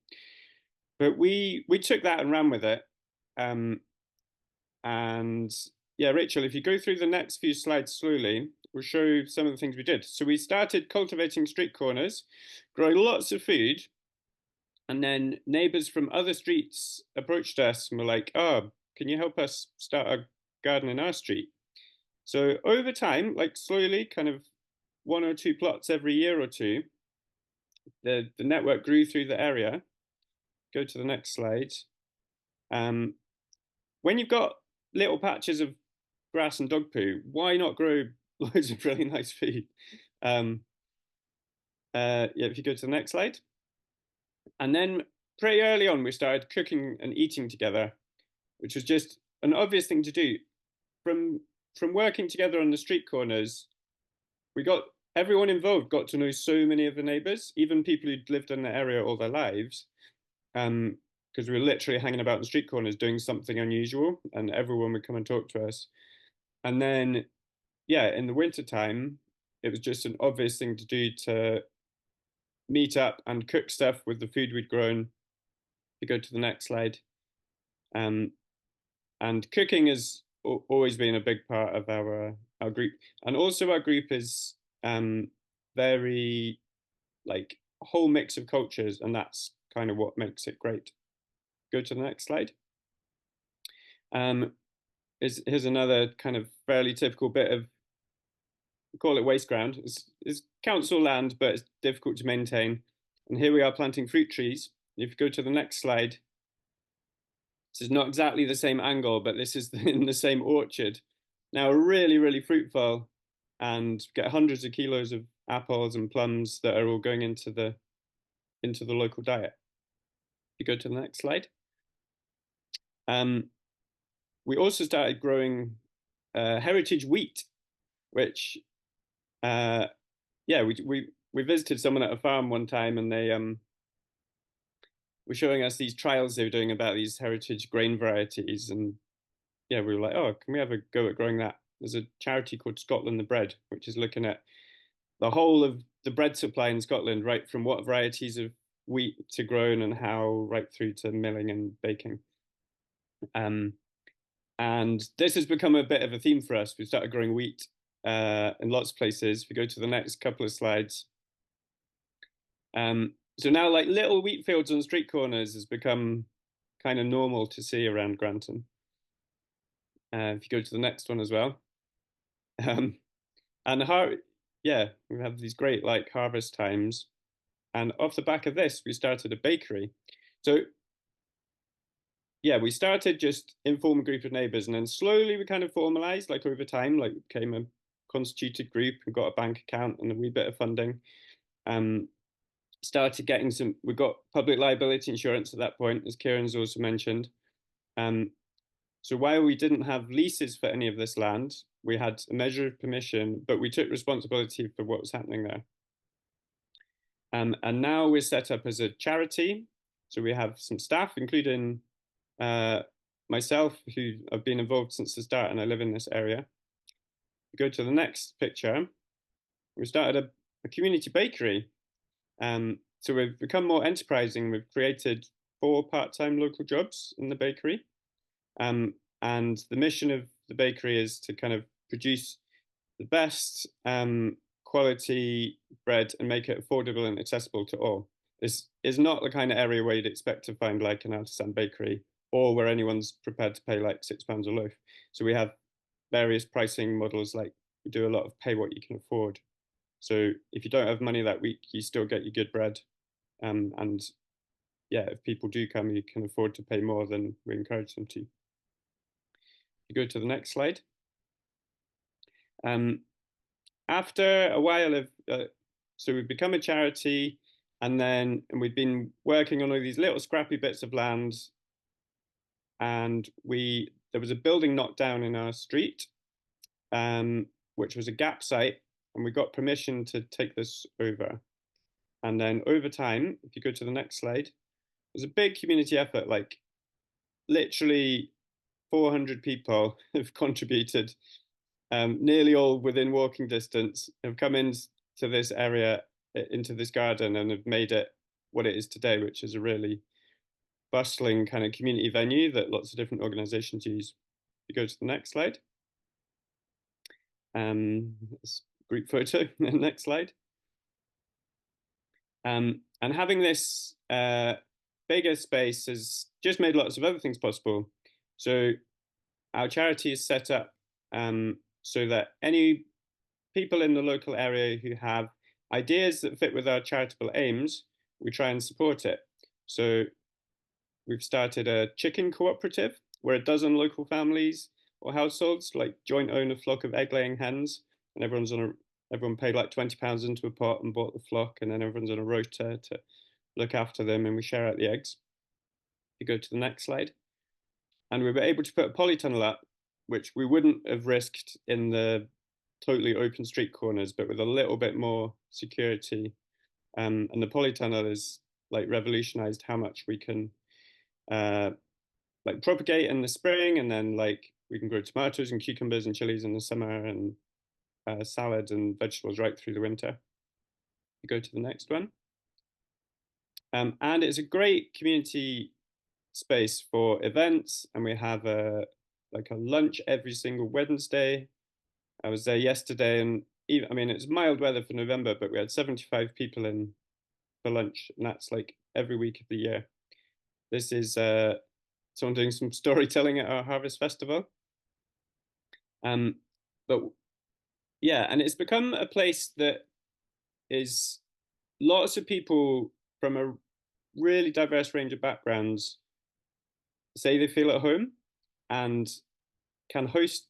Speaker 5: But we took that and ran with it. And yeah, Rachel, if you go through the next few slides slowly, we'll show some of the things we did. So we started cultivating street corners, growing lots of food, and then neighbours from other streets approached us and were like, oh, can you help us start a garden in our street? So over time, like slowly, kind of 1 or 2 plots every year or two, the network grew through the area. Go to the next slide. When you've got little patches of grass and dog poo, why not grow loads of really nice food? Yeah, if you go to the next slide. And then pretty early on, we started cooking and eating together, which was just an obvious thing to do. From working together on the street corners, we got everyone involved got to know so many of the neighbours, even people who'd lived in the area all their lives, because we were literally hanging about in street corners doing something unusual, and everyone would come and talk to us. And then, yeah, in the winter time, it was just an obvious thing to do to meet up and cook stuff with the food we'd grown. You go to the next slide. And cooking has always been a big part of our group. And also our group is very like a whole mix of cultures, and that's kind of what makes it great. Go to the next slide. Here's another kind of fairly typical bit of, we call it waste ground. It's council land, but it's difficult to maintain. And here we are planting fruit trees. If you go to the next slide, this is not exactly the same angle, but this is in the same orchard. Now really, really fruitful, and get hundreds of kilos of apples and plums that are all going into the local diet. You go to the next slide. We also started growing heritage wheat, which yeah, we visited someone at a farm one time, and they were showing us these trials they were doing about these heritage grain varieties, and yeah, we were like, oh, can we have a go at growing that? There's a charity called Scotland the Bread, which is looking at the whole of the bread supply in Scotland, right from what varieties of wheat to grown and how, right through to milling and baking. And this has become a bit of a theme for us. We started growing wheat in lots of places. If we go to the next couple of slides. So now like little wheat fields on street corners has become kind of normal to see around Granton. If you go to the next one as well. And yeah, we have these great like harvest times. And off the back of this, we started a bakery. So yeah, we started just informal group of neighbours, and then slowly we kind of formalised, like over time, like became a constituted group and got a bank account and a wee bit of funding. Started getting we got public liability insurance at that point, as Kieron's also mentioned. So while we didn't have leases for any of this land, we had a measure of permission, but we took responsibility for what was happening there. And now we're set up as a charity. So we have some staff, including myself, who have been involved since the start, and I live in this area. Go to the next picture. We started a community bakery. So we've become more enterprising. We've created 4 part-time local jobs in the bakery. And the mission of the bakery is to kind of produce the best quality bread and make it affordable and accessible to all. This is not the kind of area where you'd expect to find like an artisan bakery, or where anyone's prepared to pay like £6 a loaf. So we have various pricing models, like we do a lot of pay what you can afford. So if you don't have money that week, you still get your good bread. And yeah, if people do come, you can afford to pay more, then we encourage them to. You go to the next slide. After a while of, so we've become a charity, and we've been working on all these little scrappy bits of land, and there was a building knocked down in our street, which was a gap site, and we got permission to take this over. And then over time, if you go to the next slide, there's a big community effort, like literally 400 people have contributed, nearly all within walking distance, have come into this area, into this garden, and have made it what it is today, which is a really bustling kind of community venue that lots of different organizations use. If you go to the next slide. Group photo, next slide. And having this bigger space has just made lots of other things possible. So our charity is set up so that any people in the local area who have ideas that fit with our charitable aims, we try and support it. So we've started a chicken cooperative where 12 local families or households like joint own a flock of egg-laying hens, and everyone paid like £20 into a pot and bought the flock, and then everyone's on a rota to look after them, and we share out the eggs. You go to the next slide. And we were able to put a polytunnel up, which we wouldn't have risked in the totally open street corners, but with a little bit more security. And the polytunnel is like revolutionized how much we can like propagate in the spring, and then like we can grow tomatoes and cucumbers and chilies in the summer, and salad and vegetables right through the winter. You go to the next one. And it's a great community space for events, and we have a lunch every single Wednesday. I was there yesterday, and even, I mean, it's mild weather for November, but we had 75 people in for lunch, and that's like every week of the year. This is someone doing some storytelling at our harvest festival. But yeah, and it's become a place that is lots of people from a really diverse range of backgrounds say they feel at home and can host.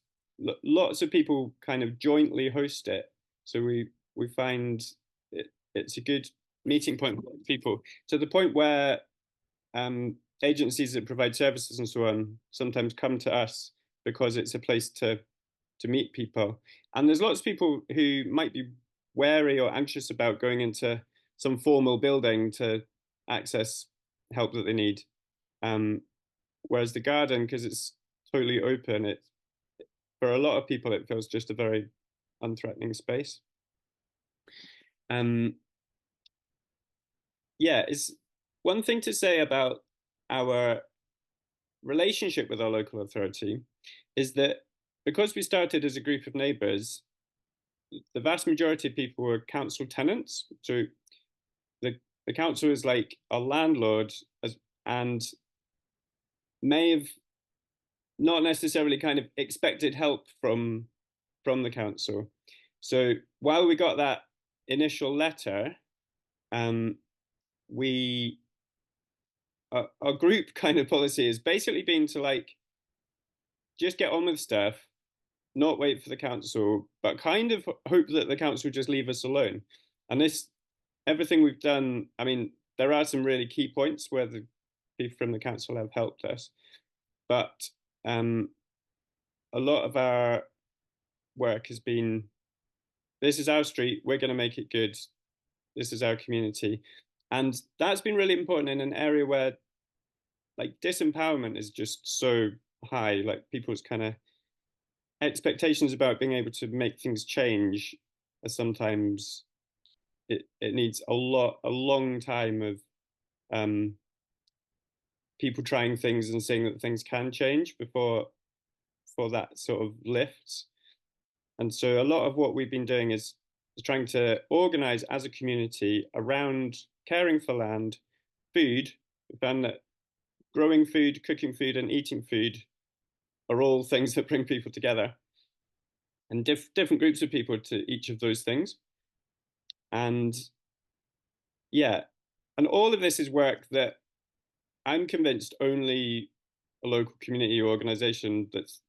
Speaker 5: Lots of people kind of jointly host it, so we find it's a good meeting point for people, to the point where agencies that provide services and so on sometimes come to us because it's a place to meet people. And there's lots of people who might be wary or anxious about going into some formal building to access help that they need. Whereas the garden, because it's totally open, for a lot of people, it feels just a very unthreatening space. Yeah, it's one thing to say about our relationship with our local authority is that because we started as a group of neighbours, the vast majority of people were council tenants. So the council is like a landlord, and may have not necessarily kind of expected help from the council. So while we got that initial letter, our group kind of policy has basically been to like just get on with stuff, not wait for the council, but kind of hope that the council just leave us alone. And everything we've done, I mean, there are some really key points where the people from the council have helped us, but a lot of our work has been, this is our street, we're going to make it good, this is our community. And that's been really important in an area where like disempowerment is just so high, like people's kind of expectations about being able to make things change are sometimes, it needs a long time of people trying things and seeing that things can change before that sort of lifts. And so a lot of what we've been doing is trying to organize as a community around caring for land, food. We found that growing food, cooking food, and eating food are all things that bring people together, and different groups of people to each of those things. And yeah, and all of this is work that I'm convinced only a local community organization that's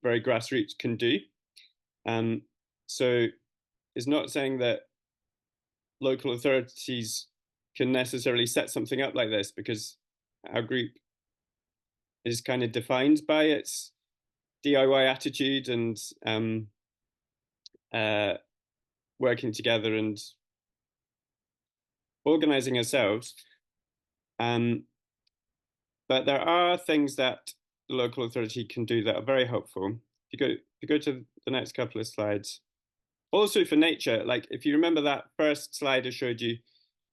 Speaker 5: very grassroots can do. So it's not saying that local authorities can necessarily set something up like this, because our group is kind of defined by its DIY attitude and working together and organizing ourselves. But there are things that the local authority can do that are very helpful. If you go to the next couple of slides. Also for nature, like if you remember that first slide I showed you,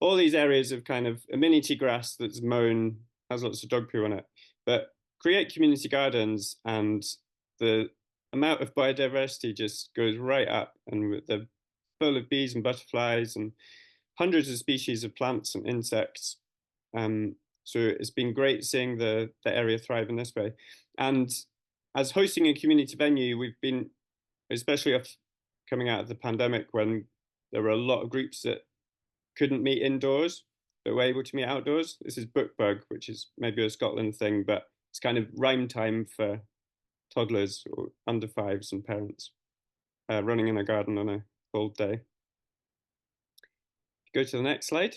Speaker 5: all these areas of kind of amenity grass that's mown, has lots of dog poo on it, but create community gardens and the amount of biodiversity just goes right up, and they're full of bees and butterflies and hundreds of species of plants and insects. So it's been great seeing the area thrive in this way. And as hosting a community venue, we've been, especially coming out of the pandemic when there were a lot of groups that couldn't meet indoors, but were able to meet outdoors. This is Book Bug, which is maybe a Scotland thing, but it's kind of rhyme time for toddlers or under fives and parents running in a garden on a cold day. Go to the next slide.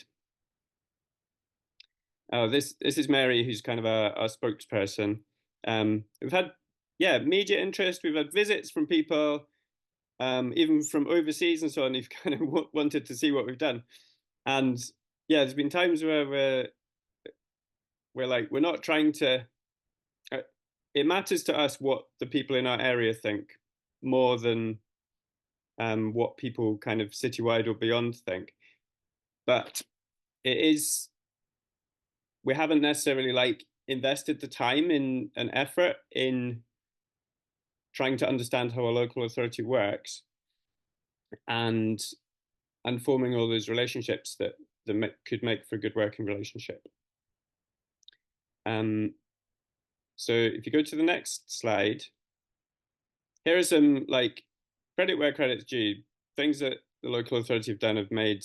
Speaker 5: Oh, this is Mary, who's kind of our spokesperson. We've had, media interest. We've had visits from people. even from overseas and so on, who've kind of wanted to see what we've done. And yeah, there's been times where we're not trying to. It matters to us what the people in our area think more than what people kind of citywide or beyond think. But we haven't necessarily invested the time in an effort in trying to understand how a local authority works and forming all those relationships that could make for a good working relationship. So if you go to the next slide, here are some credit where credit's due, things that the local authority have done have made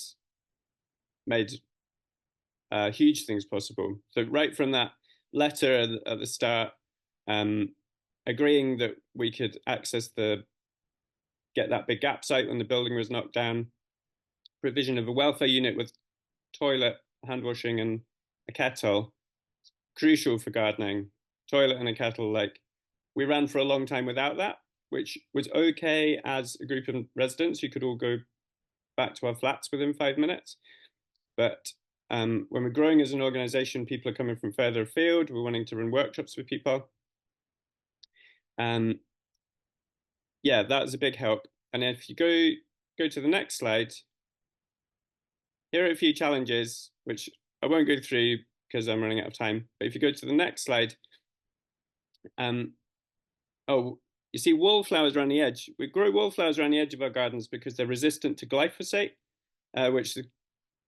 Speaker 5: huge things possible. So right from that letter at the start, agreeing that we could get that big gap site when the building was knocked down, provision of a welfare unit with toilet, hand washing and a kettle, crucial for gardening, toilet and a kettle. We ran for a long time without that, which was okay as a group of residents who could all go back to our flats within 5 minutes. But when we're growing as an organisation, people are coming from further afield. We're wanting to run workshops with people. Yeah, that was a big help. And if you go to the next slide, here are a few challenges, which I won't go through because I'm running out of time. But if you go to the next slide, you see wallflowers around the edge. We grow wallflowers around the edge of our gardens because they're resistant to glyphosate, which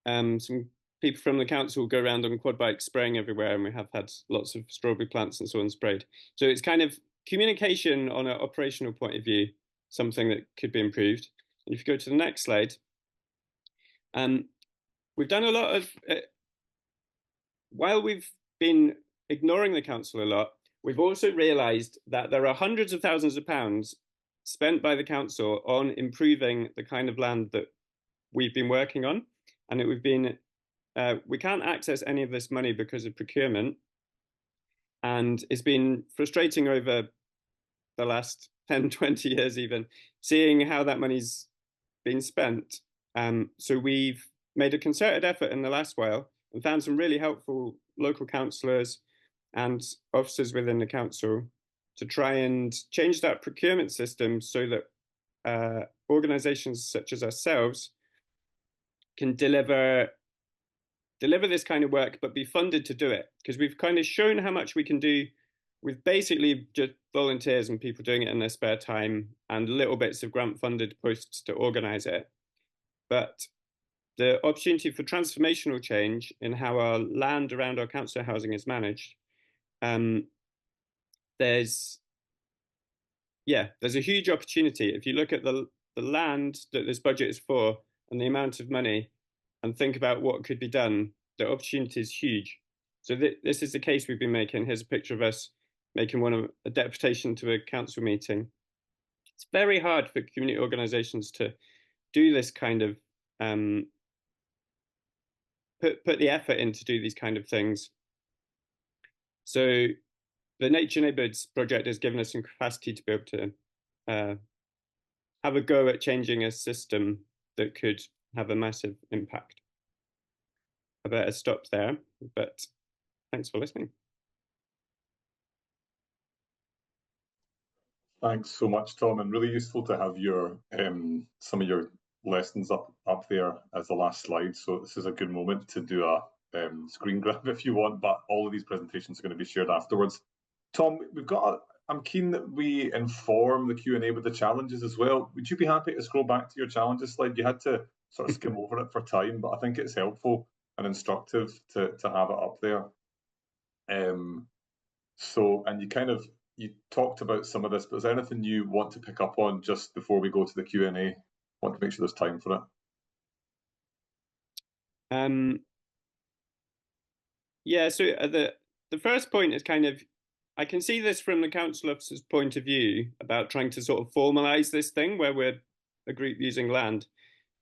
Speaker 5: some people from the council go around on quad bikes spraying everywhere, and we have had lots of strawberry plants and so on sprayed. So it's kind of communication on an operational point of view, something that could be improved. And if you go to the next slide, we've done a lot of, while we've been ignoring the council a lot, we've also realised that there are hundreds of thousands of pounds spent by the council on improving the kind of land that we've been working on, and that we can't access any of this money because of procurement, and it's been frustrating over the last 10, 20 years even, seeing how that money's been spent. So we've made a concerted effort in the last while and found some really helpful local councillors and officers within the council to try and change that procurement system so that organisations such as ourselves can deliver this kind of work, but be funded to do it. Because we've kind of shown how much we can do with basically just volunteers and people doing it in their spare time and little bits of grant-funded posts to organise it. But the opportunity for transformational change in how our land around our council housing is managed, there's a huge opportunity. If you look at the land that this budget is for and the amount of money and think about what could be done, the opportunity is huge. So this is the case we've been making. Here's a picture of us making a deputation to a council meeting. It's very hard for community organisations to do this kind of, put the effort in to do these kind of things. So the Nature Neighbourhoods project has given us some capacity to be able to have a go at changing a system that could have a massive impact. I better stop there, but thanks for listening.
Speaker 2: Thanks so much, Tom, and really useful to have your some of your lessons up there as the last slide. So this is a good moment to do a screen grab if you want, but all of these presentations are going to be shared afterwards. Tom, I'm keen that we inform the Q&A with the challenges as well. Would you be happy to scroll back to your challenges slide? You had to sort of skim over it for time, but I think it's helpful and instructive to have it up there. And you talked about some of this, but is there anything you want to pick up on just before we go to the Q&A? I want to make sure there's time for it.
Speaker 5: Yeah, so the first point is kind of, I can see this from the council officer's point of view about trying to sort of formalise this thing where we're a group using land,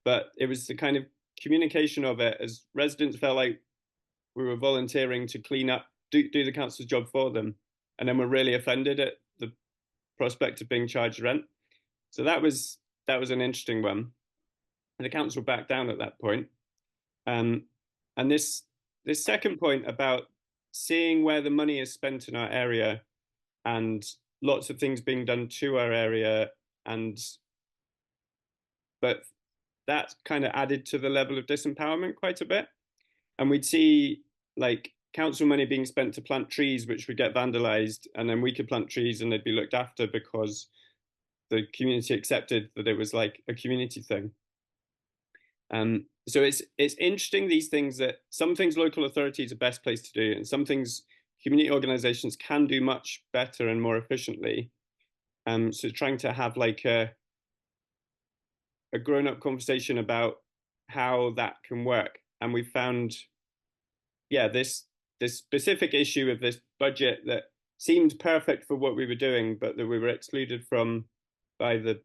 Speaker 5: but it was the kind of communication of it as residents felt like we were volunteering to clean up, do the council's job for them, and then we're really offended at the prospect of being charged rent. So that was was an interesting one. And the council backed down at that point. And this second point about seeing where the money is spent in our area and lots of things being done to our area, but that kind of added to the level of disempowerment quite a bit. And we'd see like council money being spent to plant trees, which would get vandalized, and then we could plant trees and they'd be looked after because the community accepted that it was like a community thing. So it's interesting, these things, that some things local authorities are best placed to do, and some things community organizations can do much better and more efficiently. So trying to have like a grown-up conversation about how that can work. And we found, yeah, this specific issue of this budget that seemed perfect for what we were doing, but that we were excluded from by the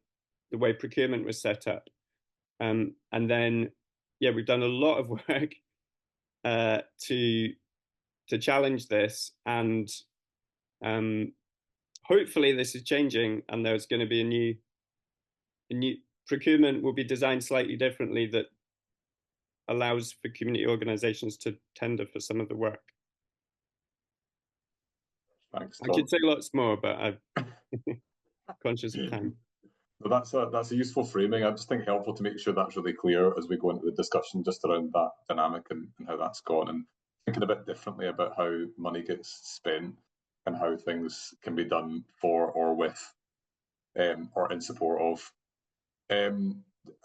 Speaker 5: way procurement was set up. And then, yeah, we've done a lot of work to challenge this, and hopefully this is changing, and there's going to be a new procurement will be designed slightly differently that allows for community organizations to tender for some of the work.
Speaker 2: Thanks,
Speaker 5: I
Speaker 2: Tom.
Speaker 5: could say lots more, but I'm conscious of time.
Speaker 2: Well, that's a useful framing. I just think helpful to make sure that's really clear as we go into the discussion just around that dynamic and how that's gone, and thinking a bit differently about how money gets spent and how things can be done for or with or in support of. And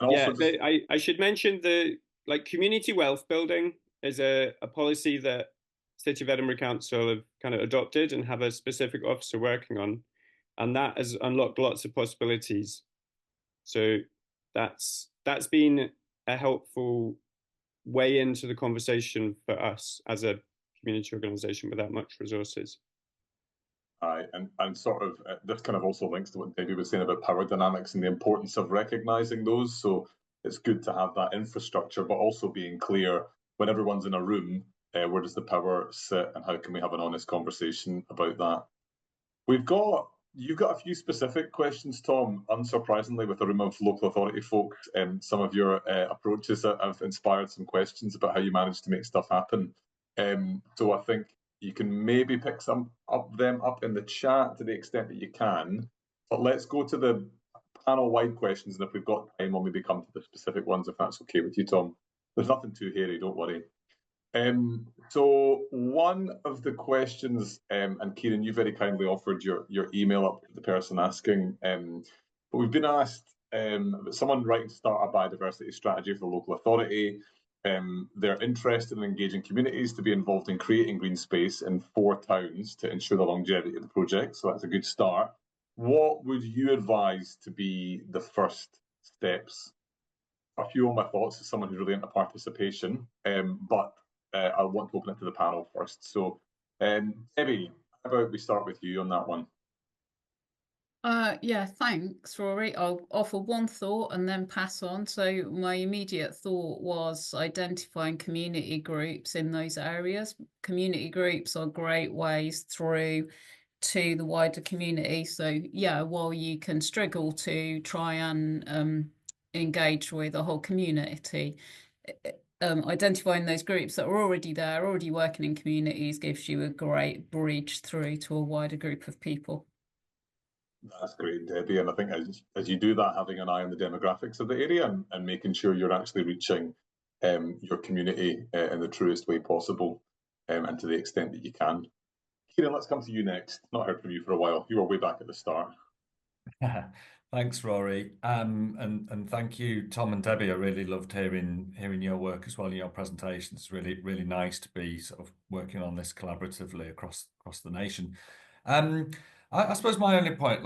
Speaker 2: also
Speaker 5: I should mention the community wealth building is a policy that City of Edinburgh Council have kind of adopted and have a specific officer working on, and that has unlocked lots of possibilities. So that's been a helpful way into the conversation for us as a community organisation without much resources.
Speaker 2: And sort of this kind of also links to what Debbie was saying about power dynamics and the importance of recognising those. So it's good to have that infrastructure, but also being clear when everyone's in a room, where does the power sit and how can we have an honest conversation about that? You've got a few specific questions, Tom, unsurprisingly, with a room of local authority folks. Some of your approaches have inspired some questions about how you manage to make stuff happen. So I think you can maybe pick some of them up in the chat to the extent that you can. But let's go to the panel-wide questions, and if we've got time, we'll maybe come to the specific ones, if that's okay with you, Tom. There's nothing too hairy, don't worry. So one of the questions, and Kieron, you very kindly offered your email up to the person asking, but we've been asked about someone writing to start a biodiversity strategy for the local authority. They're interested in engaging communities to be involved in creating green space in 4 towns to ensure the longevity of the project. So that's a good start. What would you advise to be the first steps? A few of my thoughts as someone who's really into participation, but I want to open it to the panel first. So, Debbie, how about we start with you on that one?
Speaker 4: Yeah, thanks, Rory. I'll offer one thought and then pass on. So my immediate thought was identifying community groups in those areas. Community groups are great ways through to the wider community. So yeah, while you can struggle to try and engage with a whole community, identifying those groups that are already there, already working in communities, gives you a great bridge through to a wider group of people.
Speaker 2: That's great, Debbie. And I think as you do that, having an eye on the demographics of the area and making sure you're actually reaching your community in the truest way possible, and to the extent that you can. Kieron, let's come to you next. Not heard from you for a while. You were way back at the start.
Speaker 3: Thanks, Rory. And thank you, Tom and Debbie. I really loved hearing your work as well in your presentations. It's really nice to be sort of working on this collaboratively across the nation. I suppose my only point,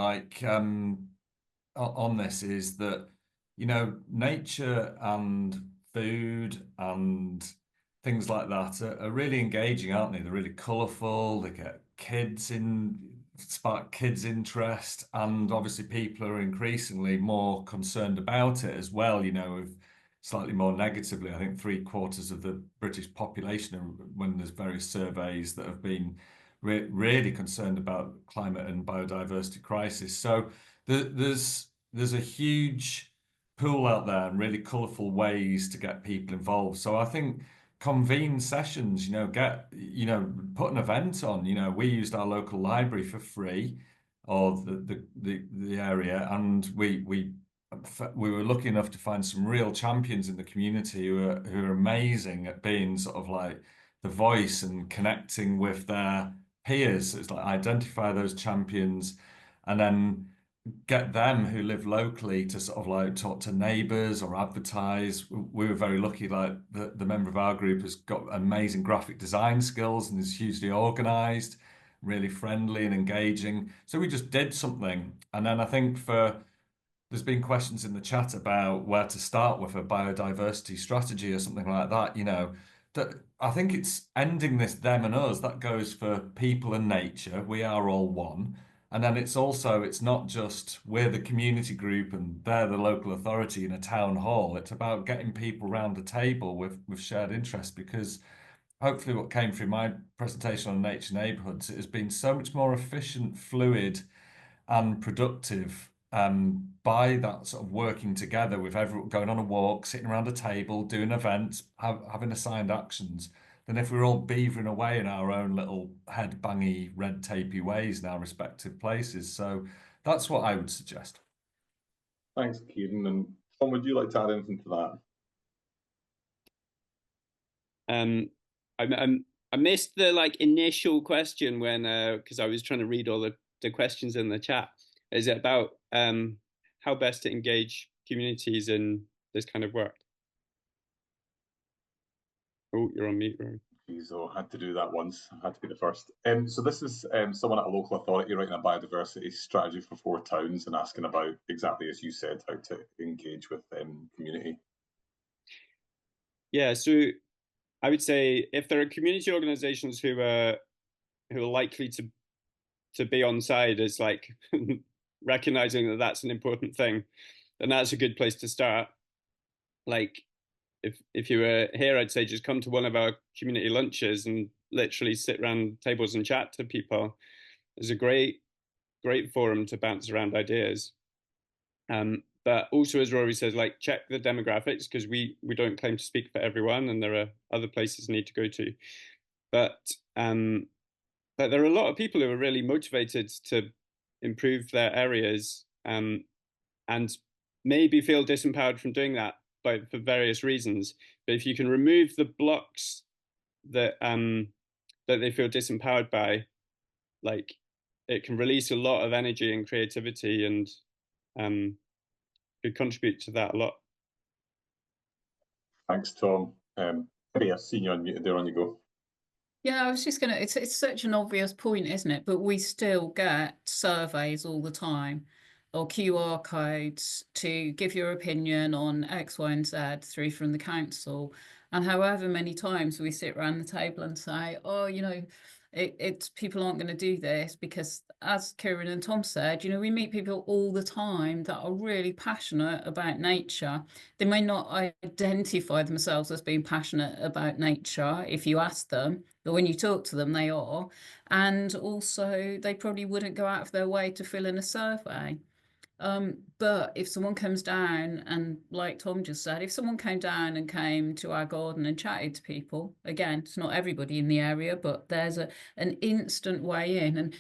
Speaker 3: on this, is that nature and food and things like that are really engaging, aren't they? They're really colourful. They get spark kids' interest, and obviously people are increasingly more concerned about it as well. With slightly more negatively, I think 3/4 of the British population, when there's various surveys that have been really concerned about climate and biodiversity crisis. So there's a huge pool out there and really colourful ways to get people involved. So I think convene sessions, put an event on. We used our local library for free, or the area, and we were lucky enough to find some real champions in the community who are amazing at being sort of like the voice and connecting with their peers. It's like identify those champions and then get them who live locally to sort of like talk to neighbours or advertise. We were very lucky, like the member of our group has got amazing graphic design skills and is hugely organised, really friendly and engaging. So we just did something. And then I think there's been questions in the chat about where to start with a biodiversity strategy or something like that, that I think it's ending this them and us. That goes for people and nature. We are all one. And then it's not just we're the community group and they're the local authority in a town hall. It's about getting people around the table with shared interests, because hopefully what came through my presentation on nature neighbourhoods, it has been so much more efficient, fluid and productive by that sort of working together with everyone, going on a walk, sitting around a table, doing events, having assigned actions, than if we're all beavering away in our own little head-bangy, red-tapey ways in our respective places. So that's what I would suggest.
Speaker 2: Thanks, Kieron. And Tom, would you like to add anything to
Speaker 5: that? I missed the initial question when because I was trying to read all the questions in the chat. Is it about how best to engage communities in this kind of work? Oh, you're on mute, Rory.
Speaker 2: So I had to do that once. I had to be the first. So this is someone at a local authority writing a biodiversity strategy for 4 towns and asking about, exactly as you said, how to engage with community.
Speaker 5: Yeah, so I would say if there are community organisations who are likely to be on side as like recognizing that that's an important thing, then that's a good place to start. Like if you were here, I'd say just come to one of our community lunches and literally sit around tables and chat to people. It's a great forum to bounce around ideas. But also, as Rory says, like check the demographics, because we don't claim to speak for everyone, and there are other places you need to go to. But there are a lot of people who are really motivated to improve their areas, and maybe feel disempowered from doing that for various reasons. But if you can remove the blocks that they feel disempowered by, like it can release a lot of energy and creativity, and could contribute to that a lot.
Speaker 2: Thanks, Tom. I've seen you unmuted there. On you go.
Speaker 4: Yeah, I was just gonna. It's such an obvious point, isn't it? But we still get surveys all the time, or QR codes to give your opinion on X, Y, and Z through from the council. And however many times we sit around the table and say, oh, it's people aren't going to do this, because as Kieron and Tom said, we meet people all the time that are really passionate about nature. They may not identify themselves as being passionate about nature if you ask them, but when you talk to them, they are. And also they probably wouldn't go out of their way to fill in a survey. But if someone comes down and, like Tom just said, if someone came down and came to our garden and chatted to people, again, it's not everybody in the area, but there's an instant way in. And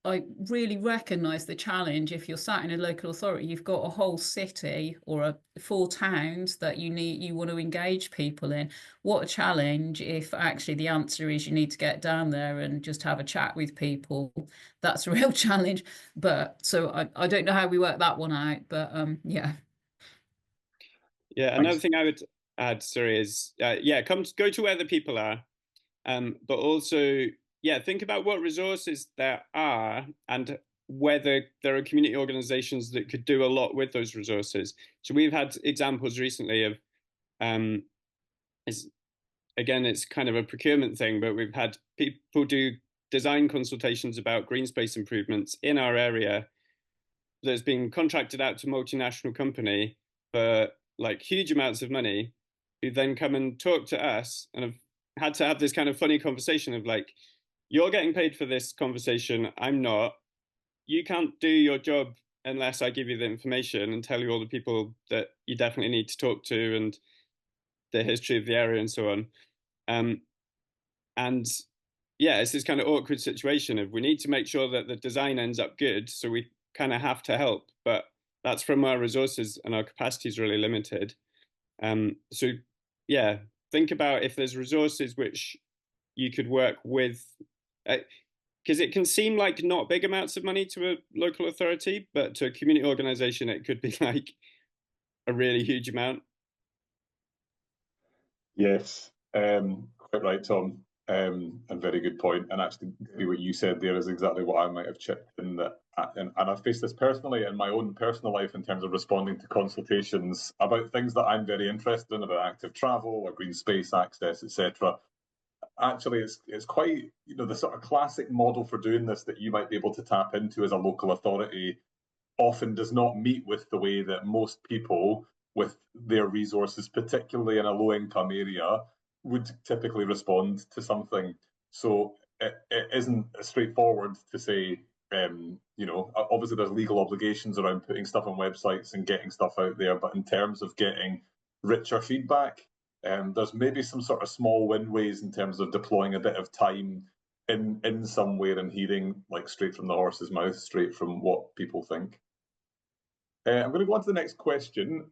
Speaker 4: I really recognise the challenge. If you're sat in a local authority, you've got a whole city or 4 towns that you want to engage people in. What a challenge if actually the answer is you need to get down there and just have a chat with people. That's a real challenge. But so I don't know how we work that one out, but yeah.
Speaker 5: Yeah, another thing I would add, sorry, is go to where the people are, but also think about what resources there are and whether there are community organizations that could do a lot with those resources. So we've had examples recently of it's kind of a procurement thing, but we've had people do design consultations about green space improvements in our area that's been contracted out to a multinational company for like huge amounts of money, who then come and talk to us and have had to have this kind of funny conversation of like, you're getting paid for this conversation, I'm not. You can't do your job unless I give you the information and tell you all the people that you definitely need to talk to and the history of the area and so on. And yeah, it's this kind of awkward situation of we need to make sure that the design ends up good, so we kind of have to help, but that's from our resources and our capacity is really limited. So yeah, think about if there's resources which you could work with, because it can seem like not big amounts of money to a local authority, but to a community organisation, it could be like a really huge amount.
Speaker 2: Yes, quite right, Tom. And very good point. And actually, what you said there is exactly what I might have chipped in that. And I've faced this personally in my own personal life in terms of responding to consultations about things that I'm very interested in, about active travel or green space access, etc. Actually, it's quite, the sort of classic model for doing this that you might be able to tap into as a local authority often does not meet with the way that most people with their resources, particularly in a low-income area, would typically respond to something. So it isn't straightforward to say, obviously there's legal obligations around putting stuff on websites and getting stuff out there, but in terms of getting richer feedback, there's maybe some sort of small win ways in terms of deploying a bit of time in somewhere and hearing like straight from the horse's mouth, straight from what people think. I'm going to go on to the next question.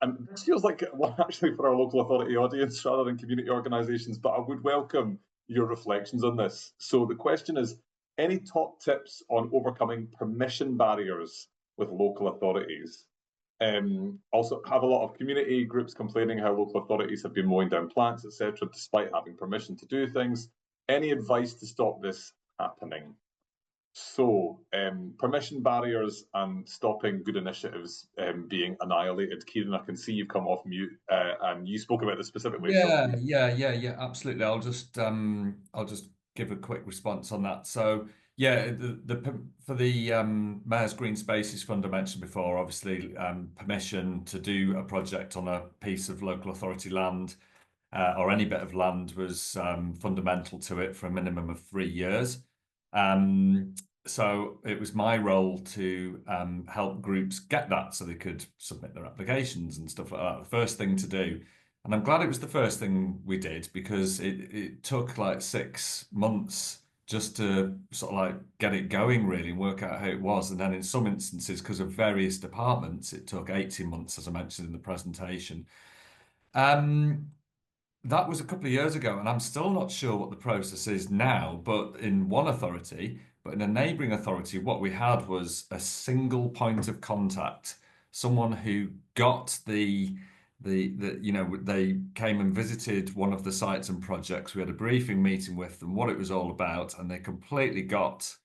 Speaker 2: And this feels like one actually for our local authority audience rather than community organisations, but I would welcome your reflections on this. So the question is, any top tips on overcoming permission barriers with local authorities? Also have a lot of community groups complaining how local authorities have been mowing down plants, etc., despite having permission to do things. Any advice to stop this happening? So, permission barriers and stopping good initiatives being annihilated. Kieron, I can see you've come off mute, and you spoke about this specifically.
Speaker 3: Yeah, absolutely. I'll just give a quick response on that. So, yeah, for the Mayor's Green Spaces Fund I mentioned before, obviously, permission to do a project on a piece of local authority land or any bit of land was fundamental to it for a minimum of 3 years. So it was my role to help groups get that so they could submit their applications and stuff like that. The first thing to do. And I'm glad it was the first thing we did because it took like 6 months just to sort of like get it going really and work out how it was. And then in some instances, because of various departments, it took 18 months, as I mentioned in the presentation. That was a couple of years ago, and I'm still not sure what the process is now, but in one authority, but in a neighbouring authority, what we had was a single point of contact, someone who got they came and visited one of the sites and projects. We had a briefing meeting with them, what it was all about, and they completely got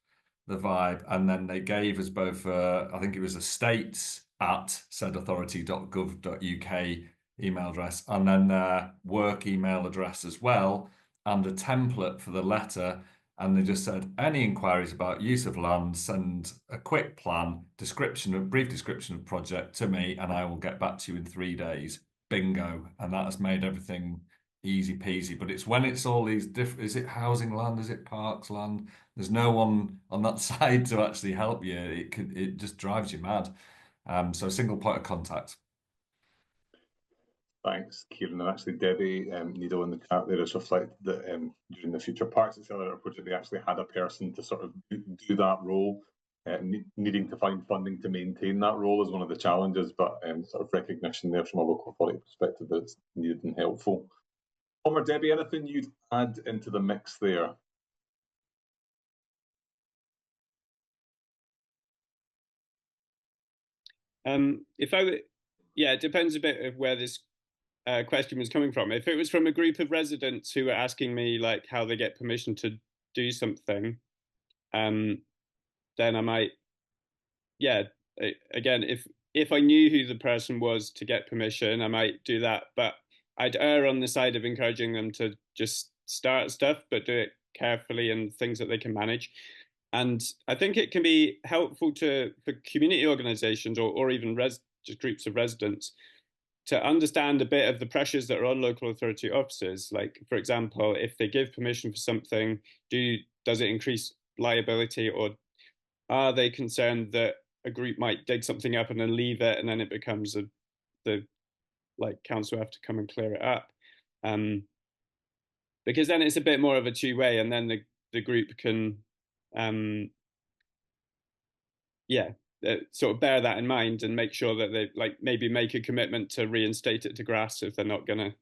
Speaker 3: the vibe. And then they gave us both, I think it was a states@saidauthority.gov.uk email address, and then their work email address as well, and a template for the letter. And they just said, any inquiries about use of land, send a quick plan, brief description of project to me, and I will get back to you in 3 days. Bingo. And that has made everything easy peasy. But it's when it's all these different, is it housing land? Is it parks land? There's no one on that side to actually help you. It just drives you mad. So a single point of contact.
Speaker 2: Thanks, Kieron. And actually, Debbie Needle in the chat there has reflected that during the Future Parks Accelerator project, they actually had a person to sort of do that role, needing to find funding to maintain that role is one of the challenges, but sort of recognition there from a local authority perspective that's needed and helpful. Tom or Debbie, anything you'd add into the mix there?
Speaker 5: Yeah, it depends a bit of where this question was coming from. If it was from a group of residents who were asking me like how they get permission to do something, then I might, again, if I knew who the person was to get permission, I might do that. But I'd err on the side of encouraging them to just start stuff, but do it carefully and things that they can manage. And I think it can be helpful for community organisations or even just groups of residents to understand a bit of the pressures that are on local authority officers. Like, for example, if they give permission for something, does it increase liability, or are they concerned that a group might dig something up and then leave it, and then it becomes the council have to come and clear it up, because then it's a bit more of a two-way, and then the group can sort of bear that in mind and make sure that they maybe make a commitment to reinstate it to grass if they're not going to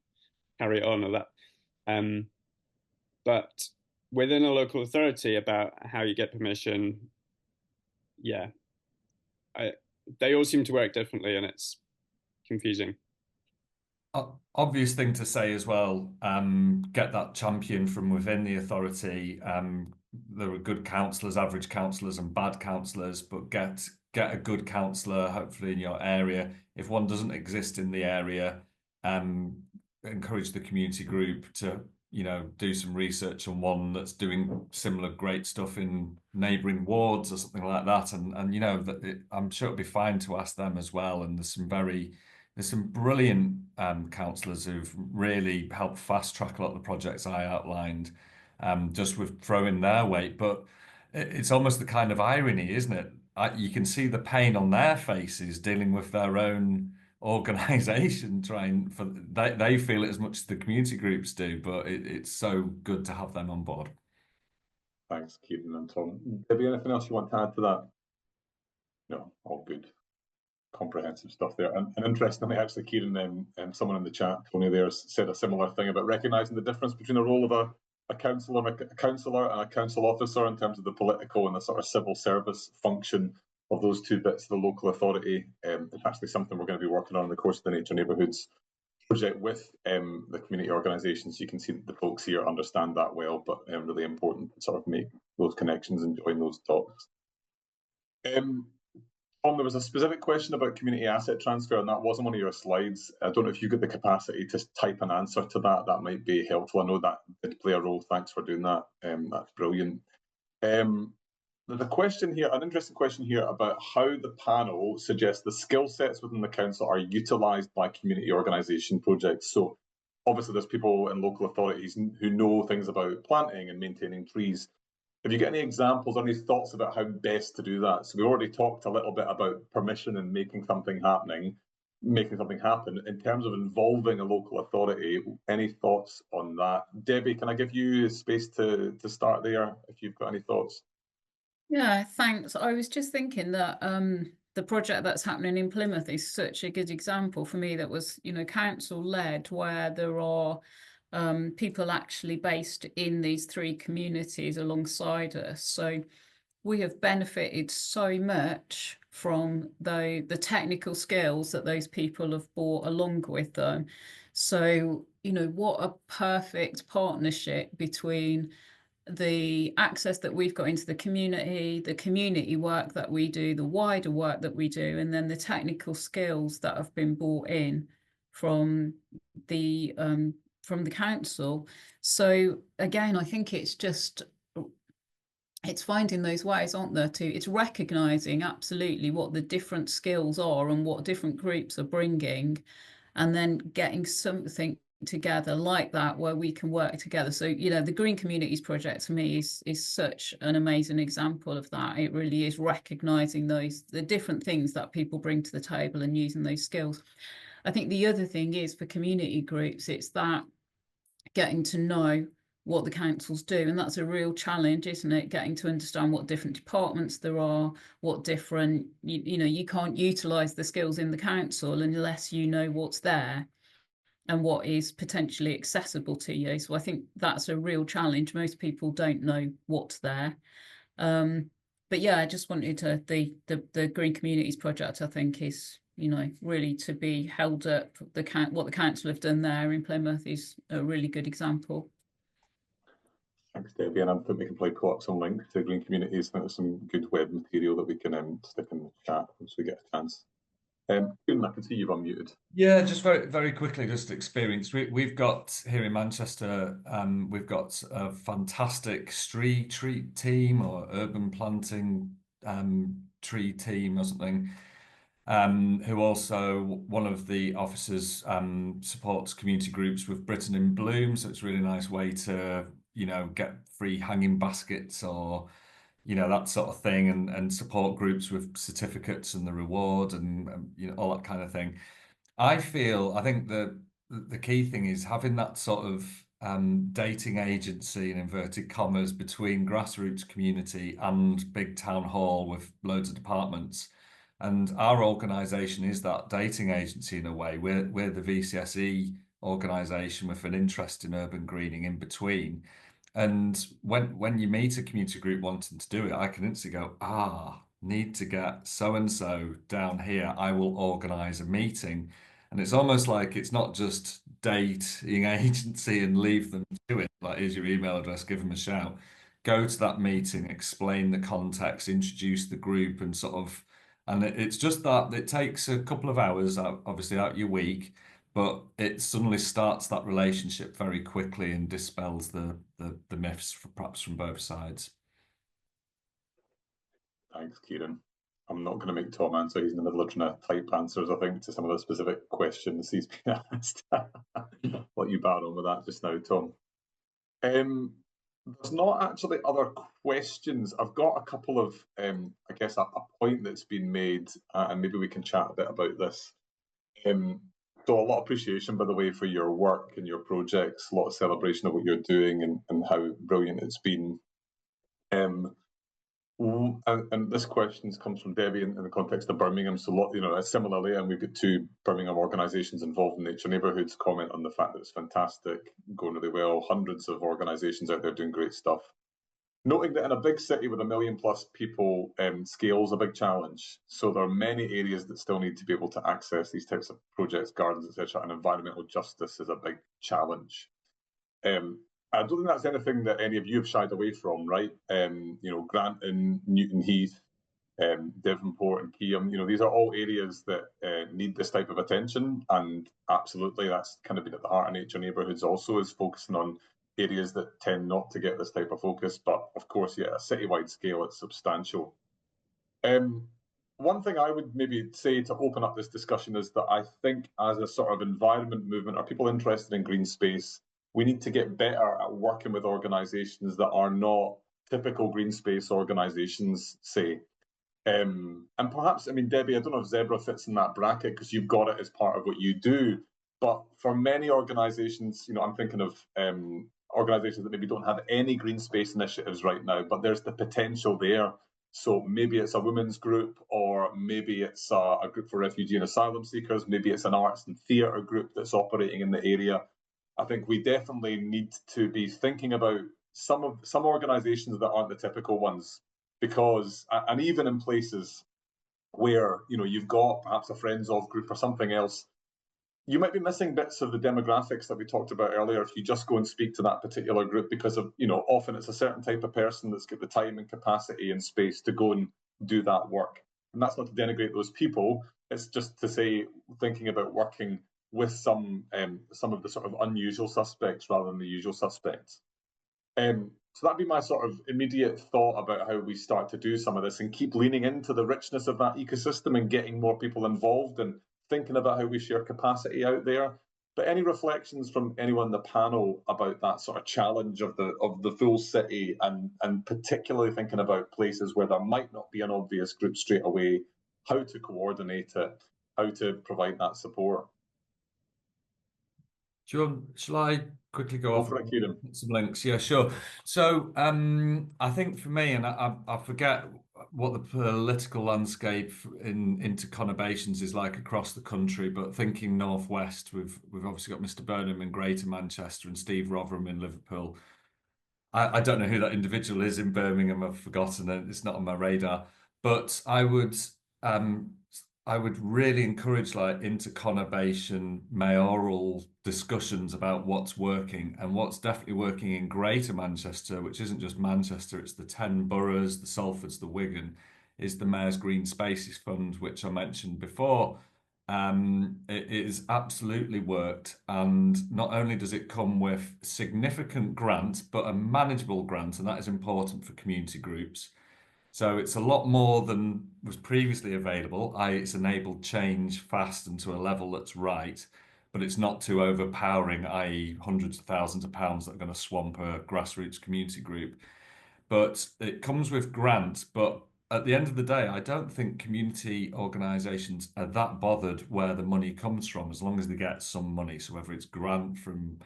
Speaker 5: carry it on or that. But within a local authority, about how you get permission, they all seem to work differently, and it's confusing.
Speaker 3: Obvious thing to say as well, get that champion from within the authority. There are good councillors, average councillors and bad councillors, but get a good councillor hopefully in your area. If one doesn't exist in the area, encourage the community group to do some research on one that's doing similar great stuff in neighbouring wards or something like that, and I'm sure it'll be fine to ask them as well. And there's some brilliant councillors who've really helped fast track a lot of the projects I outlined, just with throwing their weight. But it's almost the kind of irony, isn't it? You can see the pain on their faces dealing with their own organisation, they feel it as much as the community groups do, but it's so good to have them on board.
Speaker 2: Thanks, Kieron and Tom. Debbie, anything else you want to add to that? No, all good. Comprehensive stuff there. And interestingly, actually, Kieron, someone in the chat, Tony there, said a similar thing about recognising the difference between the role of a councillor and a council officer in terms of the political and the sort of civil service function of those two bits of the local authority. It's actually something we're going to be working on in the course of the Nature Neighbourhoods project with the community organisations. You can see that the folks here understand that well, but really important to sort of make those connections and join those dots. Tom, there was a specific question about community asset transfer, and that wasn't one of your slides. I don't know if you've got the capacity to type an answer to that. That might be helpful. I know that did play a role. Thanks for doing that. That's brilliant. There's a question here, an interesting question here about how the panel suggests the skill sets within the council are utilised by community organisation projects. So obviously there's people in local authorities who know things about planting and maintaining trees. Have you got any examples or any thoughts about how best to do that? So we already talked a little bit about permission and making something happen. In terms of involving a local authority, any thoughts on that? Debbie, can I give you space to start there if you've got any thoughts?
Speaker 4: Yeah, thanks. I was just thinking that the project that's happening in Plymouth is such a good example for me. That was, council led, where there are people actually based in these three communities alongside us. So we have benefited so much from the technical skills that those people have brought along with them. So, what a perfect partnership between the access that we've got into the community work that we do, the wider work that we do, and then the technical skills that have been brought in from the council. So again, I think it's finding those ways, aren't there, it's recognising absolutely what the different skills are and what different groups are bringing, and then getting something together like that where we can work together. So the Green Communities project to me is such an amazing example of that. It really is recognising the different things that people bring to the table and using those skills. I think the other thing is, for community groups, it's that getting to know what the councils do, and that's a real challenge, isn't it? Getting to understand what different departments there are, what different you can't utilise the skills in the council unless you know what's there and what is potentially accessible to you. So I think that's a real challenge. Most people don't know what's there. But yeah, I just wanted to, the Green Communities project, I think, is, really to be held up. What the council have done there in Plymouth is a really good example.
Speaker 2: Thanks, Debbie. And I think we can probably pull up some links to Green Communities. I think there's some good web material that we can stick in the chat once we get a chance. Kieron, I can see you've unmuted.
Speaker 3: Yeah, just very, very quickly, just experience. We've got here in Manchester, we've got a fantastic street tree team or urban planting tree team or something, who also, one of the officers supports community groups with Britain in Bloom. So it's a really nice way to, get free hanging baskets or you know, that sort of thing, and support groups with certificates and the reward and you know, all that kind of thing. I think the key thing is having that sort of dating agency, in inverted commas, between grassroots community and big town hall with loads of departments. And our organisation is that dating agency in a way. We're the VCSE organisation with an interest in urban greening in between. And when you meet a community group wanting to do it, I can instantly go, need to get so and so down here. I will organise a meeting. And it's almost like it's not just dating agency and leave them to it. Like, here's your email address, give them a shout. Go to that meeting, explain the context, introduce the group, and sort of, and it's just that it takes a couple of hours, obviously, out your week, but it suddenly starts that relationship very quickly and dispels the myths, perhaps from both sides.
Speaker 2: Thanks, Kieron. I'm not going to make Tom answer. He's in the middle of trying to type answers, I think, to some of the specific questions he's been asked. Let you battle on with that just now, Tom. There's not actually other questions. I've got a couple of, I guess, a point that's been made, and maybe we can chat a bit about this. So a lot of appreciation, by the way, for your work and your projects, a lot of celebration of what you're doing and how brilliant it's been. And this question comes from Debbie in the context of Birmingham. So, you know, similarly, and we've got two Birmingham organisations involved in Nature Neighbourhoods comment on the fact that it's fantastic, going really well. Hundreds of organisations out there doing great stuff. Noting that in a big city with 1 million plus people, scale is a big challenge. So there are many areas that still need to be able to access these types of projects, gardens, etc. And environmental justice is a big challenge. I don't think that's anything that any of you have shied away from, right? You know, Granton, Newton Heath, Devonport and Kieron, you know, these are all areas that need this type of attention. And absolutely, that's kind of been at the heart of Nature Neighbourhoods also, is focusing on areas that tend not to get this type of focus. But of course, yeah, at a citywide scale, it's substantial. One thing I would maybe say to open up this discussion is that I think as a sort of environment movement, or people interested in green space, we need to get better at working with organisations that are not typical green space organisations, say. And perhaps, I mean, Debbie, I don't know if Zebra fits in that bracket because you've got it as part of what you do. But for many organisations, you know, I'm thinking of organisations that maybe don't have any green space initiatives right now, but there's the potential there. So maybe it's a women's group, or maybe it's a group for refugee and asylum seekers, maybe it's an arts and theatre group that's operating in the area. I think we definitely need to be thinking about some organisations that aren't the typical ones, because, and even in places where, you know, you've got perhaps a friends of group or something else, you might be missing bits of the demographics that we talked about earlier if you just go and speak to that particular group, because of, you know, often it's a certain type of person that's got the time and capacity and space to go and do that work. And that's not to denigrate those people, it's just to say, thinking about working with some of the sort of unusual suspects rather than the usual suspects. So that'd be my sort of immediate thought about how we start to do some of this and keep leaning into the richness of that ecosystem and getting more people involved and thinking about how we share capacity out there. But any reflections from anyone in the panel about that sort of challenge of the full city, and particularly thinking about places where there might not be an obvious group straight away, how to coordinate it, how to provide that support?
Speaker 3: John, shall I quickly go off some links? Yeah, sure. So I think for me, and I forget what the political landscape in interconurbations is like across the country, but thinking northwest, we've obviously got Mr. Burnham in Greater Manchester and Steve Rotherham in Liverpool. I don't know who that individual is in Birmingham. I've forgotten it. It's not on my radar. But I would really encourage like interconurbation mayoral discussions about what's working, and what's definitely working in Greater Manchester, which isn't just Manchester, it's the 10 boroughs, the Salfords, the Wigan, is the Mayor's Green Spaces Fund, which I mentioned before. It is absolutely worked, and not only does it come with significant grant, but a manageable grant, and that is important for community groups. So it's a lot more than was previously available. It's enabled change fast and to a level that's right, but it's not too overpowering, i.e. hundreds of thousands of pounds that are going to swamp a grassroots community group. but it comes with grants. But at the end of the day, I don't think community organisations are that bothered where the money comes from, as long as they get some money. So whether it's grant from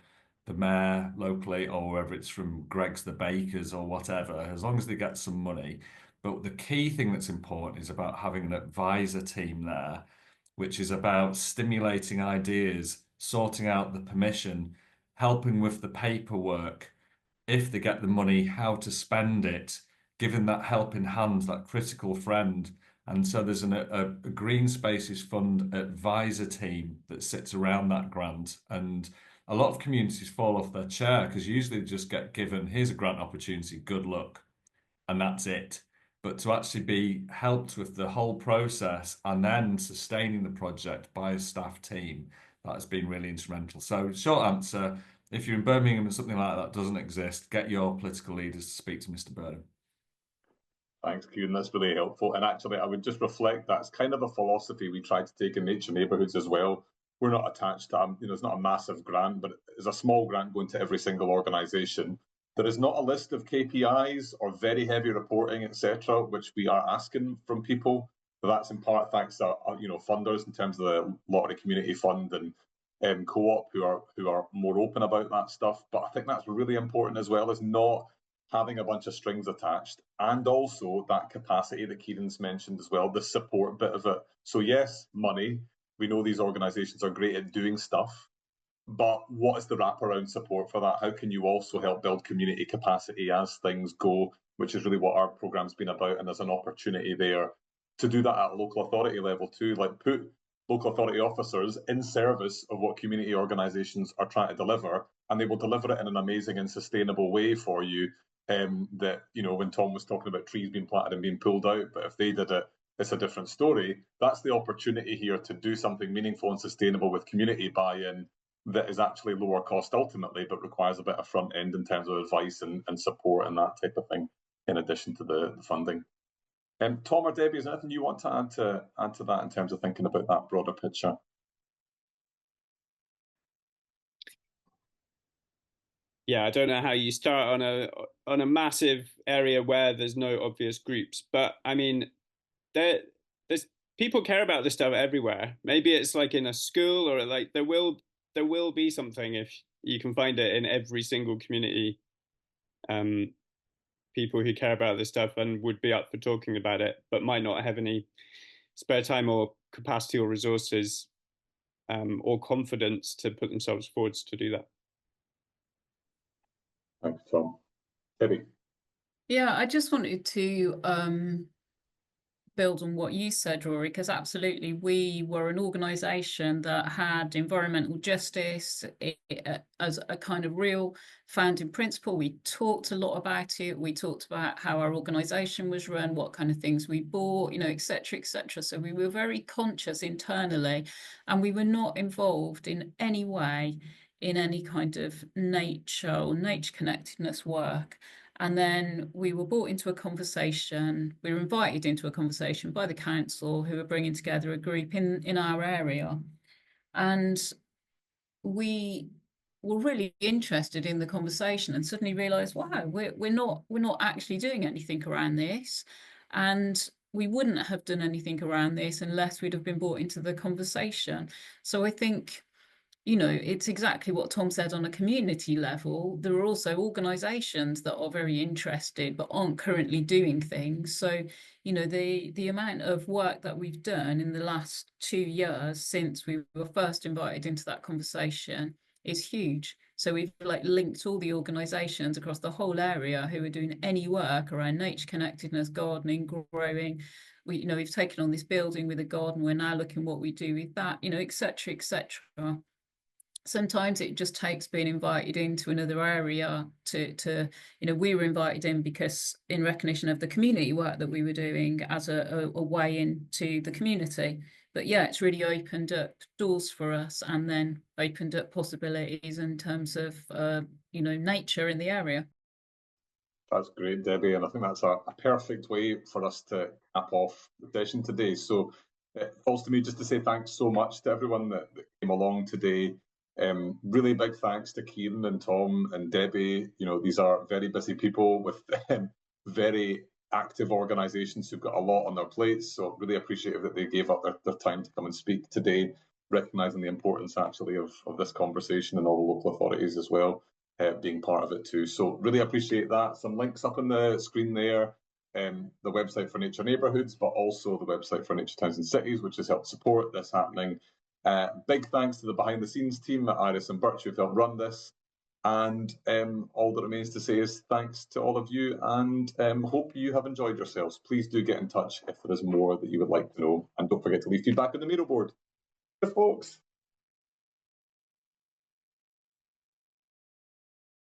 Speaker 3: the mayor locally, or whether it's from Greg's the Bakers or whatever, as long as they get some money. But the key thing that's important is about having an advisor team there, which is about stimulating ideas, sorting out the permission, helping with the paperwork, if they get the money, how to spend it, giving that helping hand, that critical friend. And so there's a Green Spaces Fund advisor team that sits around that grant. And a lot of communities fall off their chair because usually they just get given, here's a grant opportunity, good luck, and that's it. But to actually be helped with the whole process and then sustaining the project by a staff team, that has been really instrumental. So short answer, if you're in Birmingham and something like that doesn't exist, get your political leaders to speak to Mr. Burnham.
Speaker 2: Thanks, Kieron. That's really helpful. And actually, I would just reflect that's kind of a philosophy we try to take in Nature Neighbourhoods as well. We're not attached to, it's not a massive grant, but it's a small grant going to every single organisation. There is not a list of KPIs or very heavy reporting, etc., which we are asking from people. But that's in part thanks to funders in terms of the Lottery Community Fund and Co-op who are more open about that stuff. But I think that's really important as well, as not having a bunch of strings attached, and also that capacity that Kieron's mentioned as well, the support bit of it. So yes, money. We know these organisations are great at doing stuff, but what is the wraparound support for that? How can you also help build community capacity as things go, which is really what our programme's been about, and there's an opportunity there to do that at a local authority level too, like put local authority officers in service of what community organisations are trying to deliver, and they will deliver it in an amazing and sustainable way for you. That, when Tom was talking about trees being planted and being pulled out, but if they did it, it's a different story. That's the opportunity here to do something meaningful and sustainable with community buy-in that is actually lower cost ultimately, but requires a bit of front end in terms of advice and support and that type of thing, in addition to the funding. Tom or Debbie, is there anything you want to add to that in terms of thinking about that broader picture?
Speaker 5: Yeah, I don't know how you start on a massive area where there's no obvious groups, but I mean, there's people care about this stuff everywhere. Maybe it's like in a school, or like there will be something if you can find it in every single community. People who care about this stuff and would be up for talking about it, but might not have any spare time or capacity or resources or confidence to put themselves forwards to do that.
Speaker 2: Thanks, Tom. Kirby.
Speaker 4: Yeah, I just wanted to build on what you said, Rory, because absolutely we were an organisation that had environmental justice as a kind of real founding principle. We talked a lot about it. We talked about how our organisation was run, what kind of things we bought, etc., etc. So we were very conscious internally, and we were not involved in any way in any kind of nature or nature connectedness work. And then we were brought into a conversation, we were invited into a conversation by the council, who were bringing together a group in our area. And we were really interested in the conversation and suddenly realised, wow, we're not actually doing anything around this. And we wouldn't have done anything around this unless we'd have been brought into the conversation. So I think, it's exactly what Tom said on a community level. There are also organisations that are very interested but aren't currently doing things. So, the amount of work that we've done in the last 2 years since we were first invited into that conversation is huge. So we've linked all the organisations across the whole area who are doing any work around nature connectedness, gardening, growing. We've taken on this building with a garden. We're now looking what we do with that, etc., etc. Sometimes it just takes being invited into another area to we were invited in because in recognition of the community work that we were doing as a way into the community. But yeah, it's really opened up doors for us, and then opened up possibilities in terms of nature in the area.
Speaker 2: That's great, Debbie, and I think that's a perfect way for us to cap off the session today. So it falls to me just to say thanks so much to everyone that came along today. Really big thanks to Kieron and Tom and Debbie. These are very busy people with very active organisations who've got a lot on their plates. So really appreciative that they gave up their time to come and speak today, recognising the importance actually of this conversation and all the local authorities as well being part of it too. So really appreciate that. Some links up on the screen there. The website for Nature Neighbourhoods, but also the website for Nature Towns and Cities, which has helped support this happening. Big thanks to the behind the scenes team at Iris and Birch who've helped run this. And all that remains to say is thanks to all of you, and hope you have enjoyed yourselves. Please do get in touch if there is more that you would like to know, and don't forget to leave feedback on the Miro board. Folks.